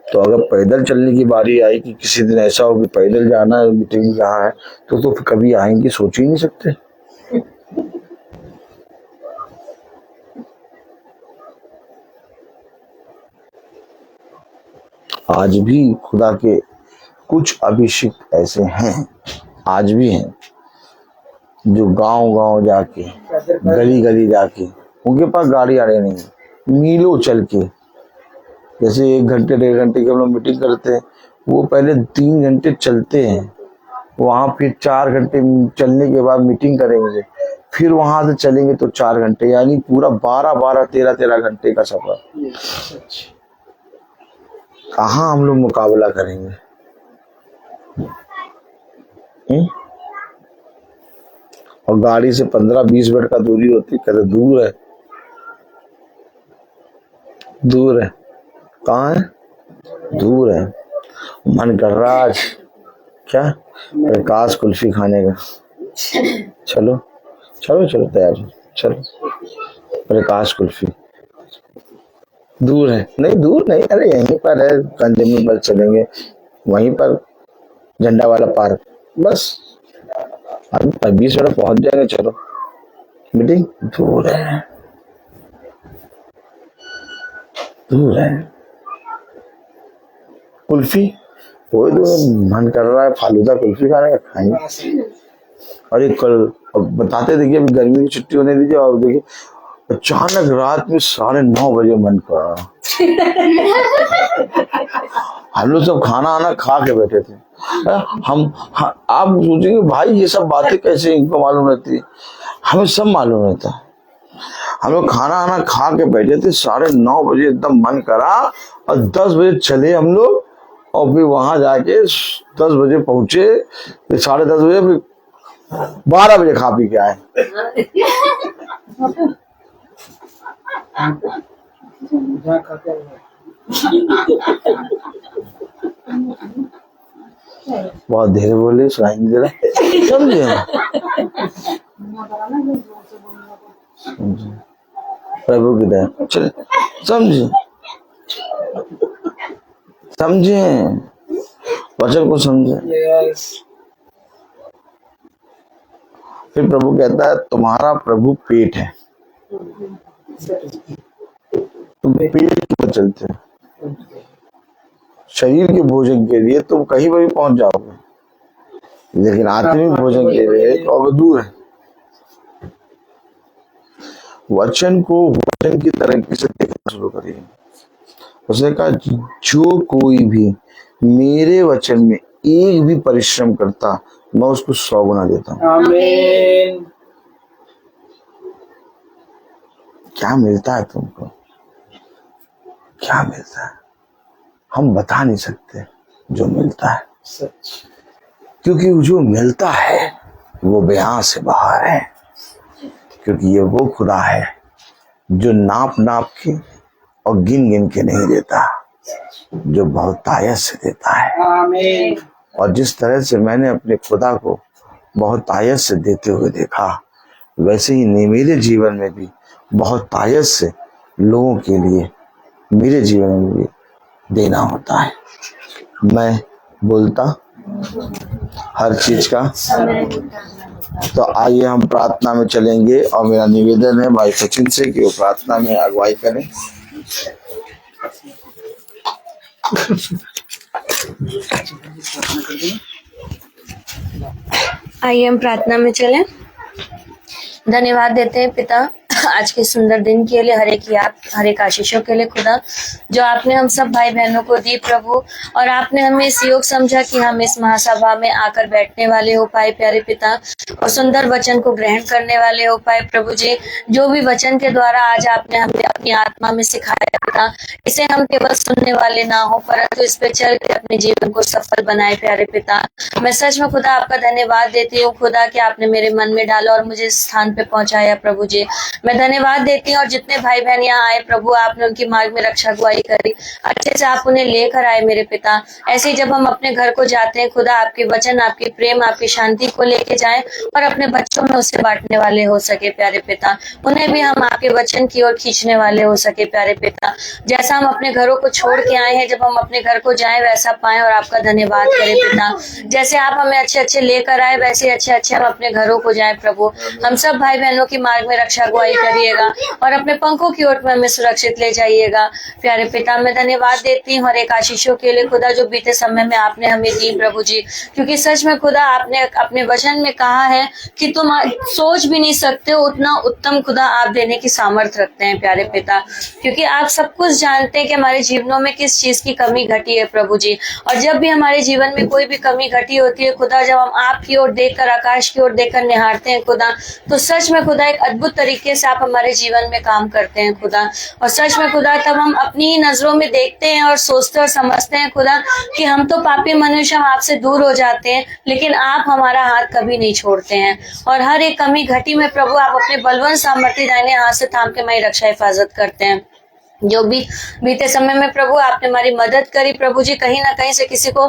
तो अगर पैदल चलने की बारी आई कि किसी दिन ऐसा हो कि पैदल जाना है, मीटिंग जहाँ है, तो कभी आएंगे सोच ही नहीं सकते। आज भी खुदा के कुछ अभिषेक ऐसे हैं, आज भी हैं, जो गांव गांव जाके, गली गली जाके, उनके पास गाड़ी आड़े नहीं, मीलों चल के, जैसे 1 घंटे 1.5 घंटे की हम लोग मीटिंग करते हैं, वो पहले 3 घंटे चलते हैं, वहां फिर 4 घंटे चलने के बाद मीटिंग करेंगे, फिर वहां से चलेंगे तो 4 घंटे, यानी पूरा 12 13 घंटे का सफर। कहाँ हम लोग मुकाबला करेंगे? और गाड़ी से 15-20 मिनट का दूरी होती, कहते दूर है, दूर है। कहाँ है? दूर है। मन कर रहा आज क्या प्रकाश कुल्फी खाने का। चलो चलो चलो, तैयार हो, चलो प्रकाश कुल्फी। दूर है? नहीं दूर नहीं, अरे यहीं पर है, कंजमी पर चलेंगे, वहीं पर झंडा वाला पार्क, बस अभी 20 मिनट पहुंच जाएंगे। चलो मीटिंग दूर है, दूर है। कुल्फी वो मन कर रहा है फालूदा कुल्फी खाने का, खाएंगे। अरे कल बताते देखिए, अभी गर्मी की छुट्टी होने दीजिए, और देखिए अचानक रात में 9:30 बजे मन कर रहा। हम लोग सब खाना आना खा के बैठे थे। आप सोचेंगे भाई ये सब बातें कैसे इनको मालूम रहती है? हमें सब मालूम रहता है। हम लोग खाना आना खा के बैठे थे, 9:30 बजे एकदम मन करा, और 10 बजे चले हम लोग, और फिर वहां जाके 10 बजे पहुंचे, फिर 10:30 बजे, फिर 12 बजे खा पी के आए। बहुत देर बोले, सुनाई जरा, समझे? प्रभु की दया, चले समझे, समझे वचन को समझे। फिर प्रभु कहता है तुम्हारा प्रभु पेट है, तुम पेट क्यों चलते हो? शरीर के भोजन के लिए तुम कहीं पर भी पहुंच जाओगे, लेकिन आत्मिक भोजन के लिए तो अब दूर है। वचन को वचन की तरह से देखना शुरू करिए। उसने कहा जो कोई भी मेरे वचन में एक भी परिश्रम करता, मैं उसको 100 गुना देता हूँ। आमीन। क्या मिलता है तुमको? क्या मिलता है? हम बता नहीं सकते जो मिलता है, क्योंकि जो मिलता है वो बयां से बाहर है। क्योंकि ये वो खुदा है जो नाप नाप के और गिन गिन के नहीं देता, जो बहुत तायत से देता है। आमीन। और जिस तरह से मैंने अपने खुदा को बहुत तायत से देते हुए देखा, वैसे ही मेरे जीवन में भी बहुत तायत से लोगों के लिए मेरे जीवन में भी देना होता है। मैं बोलता हर चीज का। तो आइए हम प्रार्थना में चलेंगे और मेरा निवेदन है भाई सचिन से कि वो प्रार्थना में अगुवाई करें। आइए हम प्रार्थना में चलें। धन्यवाद देते हैं पिता आज के सुंदर दिन के लिए, हर एक आशीषों के लिए खुदा, जो आपने हम सब भाई बहनों को दी प्रभु। और आपने हमें इस योग समझा कि हम इस महासभा में आकर बैठने वाले हो पाए प्यारे पिता, और सुंदर वचन को ग्रहण करने वाले हो पाए प्रभु जी। जो भी वचन के द्वारा आज आपने हमें अपनी आत्मा में सिखाया पिता, इसे हम केवल सुनने वाले ना हो, परंतु इस पे चल के अपने जीवन को सफल बनाए प्यारे पिता। मैं सच में खुदा आपका धन्यवाद देती हूँ खुदा कि आपने मेरे मन में डाला और मुझे इस स्थान पे पहुंचाया प्रभु जी। मैं धन्यवाद देती हूँ। और जितने भाई बहन यहाँ आए प्रभु, आपने उनकी मार्ग में रक्षा अगुवाई करी, अच्छे से आप उन्हें लेकर आए मेरे पिता। ऐसे ही जब हम अपने घर को जाते हैं खुदा, आपके वचन, आपकी प्रेम, आपकी शांति को लेके जाएं और अपने बच्चों में उसे बांटने वाले हो सके प्यारे पिता। उन्हें भी हम आपके वचन की ओर खींचने वाले हो सके प्यारे पिता। जैसा हम अपने घरों को छोड़ के आए हैं, जब हम अपने घर को जाएं वैसा पाएं और आपका धन्यवाद करें पिता। जैसे आप हमें अच्छे अच्छे लेकर आए, वैसे अच्छे अच्छे हम अपने घरों को जाएं प्रभु। हम सब भाई बहनों की मार्ग में रक्षा अगुवाई करिएगा और अपने पंखों की ओर में हमें सुरक्षित ले जाइएगा प्यारे पिता। मैं धन्यवाद देती हूँ हर एक आशीषों के लिए खुदा, जो बीते समय में आपने हमें दी प्रभु जी। क्योंकि सच में खुदा आपने अपने वचन में कहा है कि तुम सोच भी नहीं सकते हो उतना उत्तम खुदा आप देने की सामर्थ्य रखते हैं प्यारे पिता। क्योंकि आप सब कुछ जानते हैं कि हमारे जीवनों में किस चीज की कमी घटी है प्रभु जी। और जब भी हमारे जीवन में कोई भी कमी घटी होती है खुदा, जब हम आपकी ओर देखकर, आकाश की ओर देखकर निहारते हैं खुदा, तो सच में खुदा एक अद्भुत तरीके से आप हमारे जीवन में काम करते हैं खुदा। और सच में खुदा तब हम अपनी ही नजरों में देखते हैं और सोचते और समझते हैं खुदा कि हम तो पापी मनुष्य, हम आपसे दूर हो जाते हैं, लेकिन आप हमारा हाथ कभी नहीं छोड़ते हैं। और हर एक कमी घटी में प्रभु आप अपने बलवंत सामर्थ्य दाहिने हाथ से थाम के हमारी रक्षा हिफाजत करते हैं। जो भी बीते समय में प्रभु आपने हमारी मदद करी प्रभु जी, कहीं ना कहीं से किसी को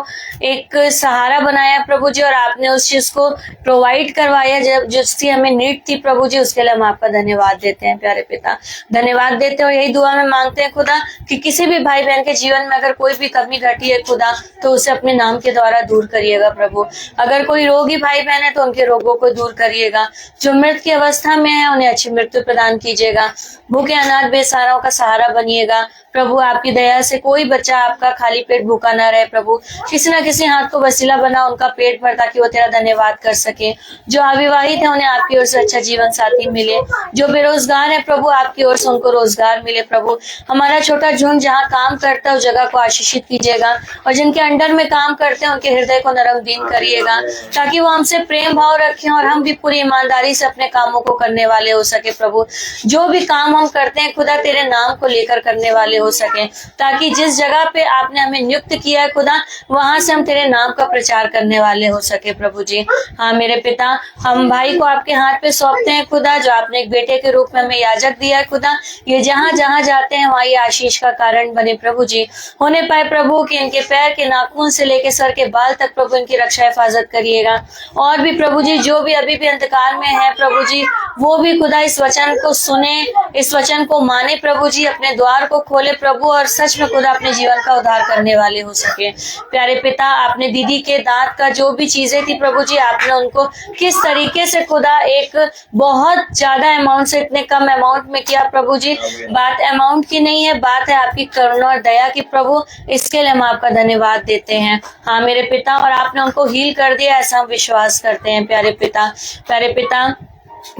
एक सहारा बनाया प्रभु जी, और आपने उस चीज को प्रोवाइड करवाया जब जिसकी हमें नीड थी प्रभु जी, उसके लिए हम आपका धन्यवाद देते हैं प्यारे पिता। धन्यवाद देते हैं और यही दुआ में मांगते हैं खुदा कि किसी भी भाई बहन के जीवन में अगर कोई भी कमी घटी है खुदा, तो उसे अपने नाम के द्वारा दूर करिएगा प्रभु। अगर कोई रोगी भाई बहन है तो उनके रोगों को दूर करिएगा। जो मृत की अवस्था में है उन्हें अच्छी मृत्यु प्रदान कीजिएगा। भूखे अनाथ बेसहाराओं का सहारा बनिएगा प्रभु। आपकी दया से कोई बच्चा आपका खाली पेट भूखा ना रहे प्रभु। किसी ना किसी हाथ को वसीला बना उनका पेट भर, ताकि वो तेरा धन्यवाद कर सके। जो अविवाहित है उन्हें आपकी ओर से अच्छा जीवन साथी मिले। जो बेरोजगार है प्रभु, आपकी ओर से उनको रोजगार मिले प्रभु। हमारा छोटा झुंड जहाँ काम करता है उस जगह को आशीषित कीजिएगा, और जिनके अंडर में काम करते हैं उनके हृदय को नरम दीन करिएगा, ताकि वो हमसे प्रेम भाव रखें और हम भी पूरी ईमानदारी से अपने कामों को करने वाले हो सके प्रभु। जो भी काम हम करते हैं खुदा, तेरे नाम को लेकर करने वाले हो सके, ताकि जिस जगह पे आपने हमें नियुक्त किया है खुदा, वहां से हम तेरे नाम का प्रचार करने वाले हो सके प्रभु जी। हाँ मेरे पिता, हम भाई को आपके हाथ पे सौंपते हैं खुदा, जो आपने एक बेटे के रूप में हमें याजक दिया है खुदा। ये जहाँ जहाँ जाते हैं वहाँ ये आशीष का कारण बने प्रभु जी। होने पाए प्रभु कि इनके पैर के नाखून से लेकर सर के बाल तक प्रभु इनकी रक्षा हिफाजत करिएगा। और भी प्रभु जी जो भी अभी भी अंधकार में है प्रभु जी, वो भी खुदा इस वचन को सुने, इस वचन को माने प्रभु जी, अपने द्वार को खोले प्रभु, और सच में खुदा अपने जीवन का उद्धार करने वाले हो सके। प्यारे पिता, आपने दीदी के दांत का जो भी चीजें थी प्रभु जी, आपने उनको किस तरीके से खुदा एक बहुत ज्यादा अमाउंट से इतने कम अमाउंट में किया प्रभु जी। बात अमाउंट की नहीं है, बात है आपकी करुणा और दया की प्रभु। इसके लिए हम आपका धन्यवाद देते हैं हाँ मेरे पिता। और आपने उनको हील कर दिया ऐसा हम विश्वास करते हैं प्यारे पिता। प्यारे पिता,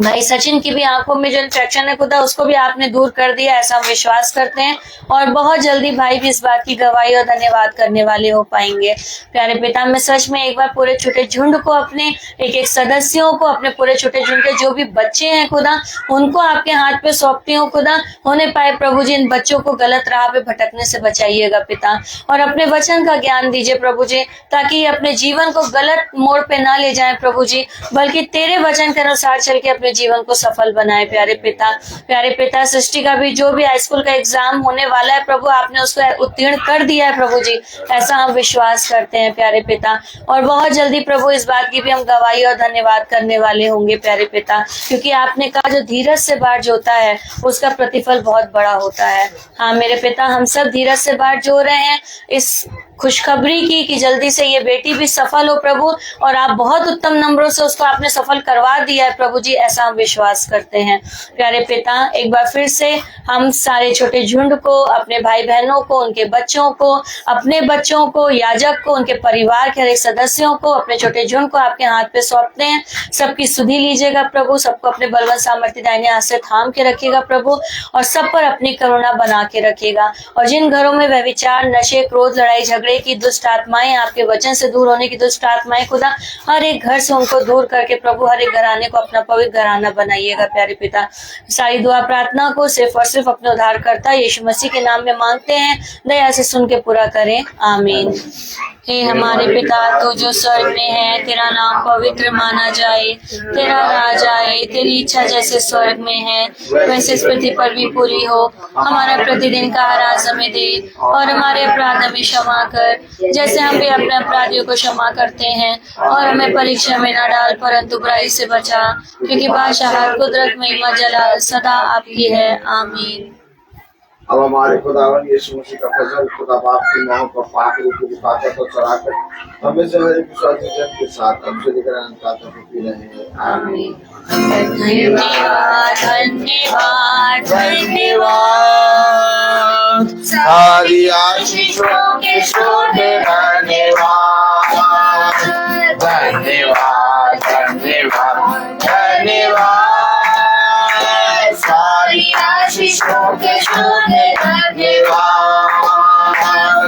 भाई सचिन की भी आंखों में जो इन्फेक्शन है खुदा उसको भी आपने दूर कर दिया, ऐसा हम विश्वास करते हैं। और बहुत जल्दी भाई भी इस बात की गवाही और धन्यवाद करने वाले हो पाएंगे। प्यारे पिता, मैं सच में एक बार पूरे छोटे झुंड को, अपने एक एक सदस्यों को, अपने पूरे छोटे झुंड के जो भी बच्चे हैं खुदा, उनको आपके हाथ पे सौंपती हूँ खुदा। होने पाए प्रभु जी इन बच्चों को गलत राह पे भटकने से बचाइएगा पिता, और अपने वचन का ज्ञान दीजिए प्रभु जी, ताकि अपने जीवन को गलत मोड़ पे ना ले जाए प्रभु जी, बल्कि तेरे वचन के अनुसार चल के अपने जीवन को सफल बनाए। प्यारे पिता, सृष्टि का भी जो भी हाई स्कूल का एग्जाम होने वाला है प्रभु, आपने उसको उत्तीर्ण कर दिया है प्रभु जी, ऐसा हम विश्वास करते हैं प्यारे पिता। और बहुत जल्दी प्रभु इस बात की भी हम गवाही और धन्यवाद करने वाले होंगे प्यारे पिता, क्योंकि आपने कहा जो धीरज से बाढ़ जोता है उसका प्रतिफल बहुत बड़ा होता है। हाँ मेरे पिता, हम सब धीरज से बाढ़ जो रहे हैं इस खुशखबरी की कि जल्दी से ये बेटी भी सफल हो प्रभु, और आप बहुत उत्तम नंबरों से उसको आपने सफल करवा दिया है प्रभु जी, ऐसा हम विश्वास करते हैं। प्यारे पिता, एक बार फिर से हम सारे छोटे झुंड को, अपने भाई बहनों को, उनके बच्चों को, अपने बच्चों को, याजक को, उनके परिवार के हर एक सदस्यों को, अपने छोटे झुंड को आपके हाथ पे सौंपते हैं। सबकी सुधि लीजिएगा प्रभु, सबको अपने बलवंत सामर्थ्य दाहिने हाथ से थाम के रखिएगा प्रभु, और सब पर अपनी करुणा बना के रखिएगा। और जिन घरों में व्यभिचार, नशे, क्रोध, लड़ाई झगड़े की दुष्ट आत्माएं, आपके वचन से दूर होने की दुष्ट आत्माएं खुदा, हर एक घर से उनको दूर करके प्रभु हर एक घराने को अपना पवित्र घराना बनाइएगा प्यारे पिता। सारी दुआ प्रार्थना को सिर्फ और सिर्फ अपने उद्धारकर्ता यीशु मसीह के नाम में मांगते हैं, दया से सुन के पूरा करें, आमीन। हे हमारे पिता, तू जो स्वर्ग में है, तेरा नाम पवित्र माना जाए, तेरा राज आए, तेरी इच्छा जैसे स्वर्ग में है वैसे इस पृथ्वी पर भी पूरी हो। हमारा प्रतिदिन का आहार हमें दे, और हमारे अपराध हमें क्षमा कर, जैसे हम भी अपने अपराधियों को क्षमा करते हैं, और हमें परीक्षा में न डाल परंतु बुराई से बचा, क्योंकि बादशाह, कुदरत, महिमा, जलाल सदा आपकी है, आमीन। अब हमारे खुदावन यीशु मसीह का फजल, खुदा बाप की मोह पर पाक रूप की ताकत को चढ़ाकर हमें से हर एक विश्वासी जन के साथ अब से लेकर अनंत काल तक होती रहे, आमीन। धन्यवाद धन्यवाद धन्यवाद, सारी आशीषों के शोधे धन्यवाद, धन्यवाद धन्यवाद धन्यवाद, सारी आशीषों के शोधे धन्यवाद,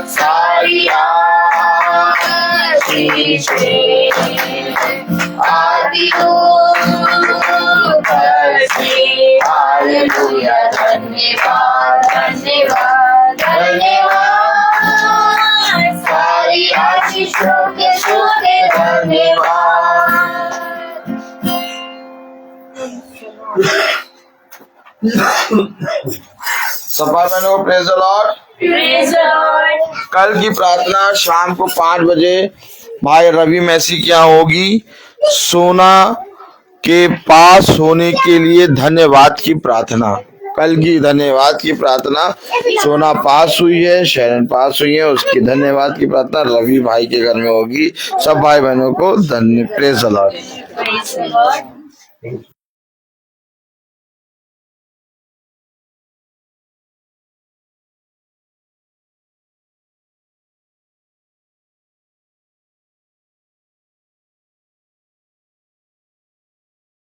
सारी आशीषें आदि हो हालेलुया, धन्यवाद धन्यवाद धन्यवाद, सारी आशीषों के शोधे धन्यवाद। सफा मैंने प्रेज द लॉर्ड। कल की प्रार्थना शाम को 5 बजे भाई रवि मैसी की यहाँ होगी। सोना के पास होने के लिए धन्यवाद की प्रार्थना, कल की धन्यवाद की प्रार्थना, सोना पास हुई है, शरण पास हुई है, उसकी धन्यवाद की प्रार्थना रवि भाई के घर में होगी। सब भाई बहनों को धन्य प्रेज द लॉर्ड।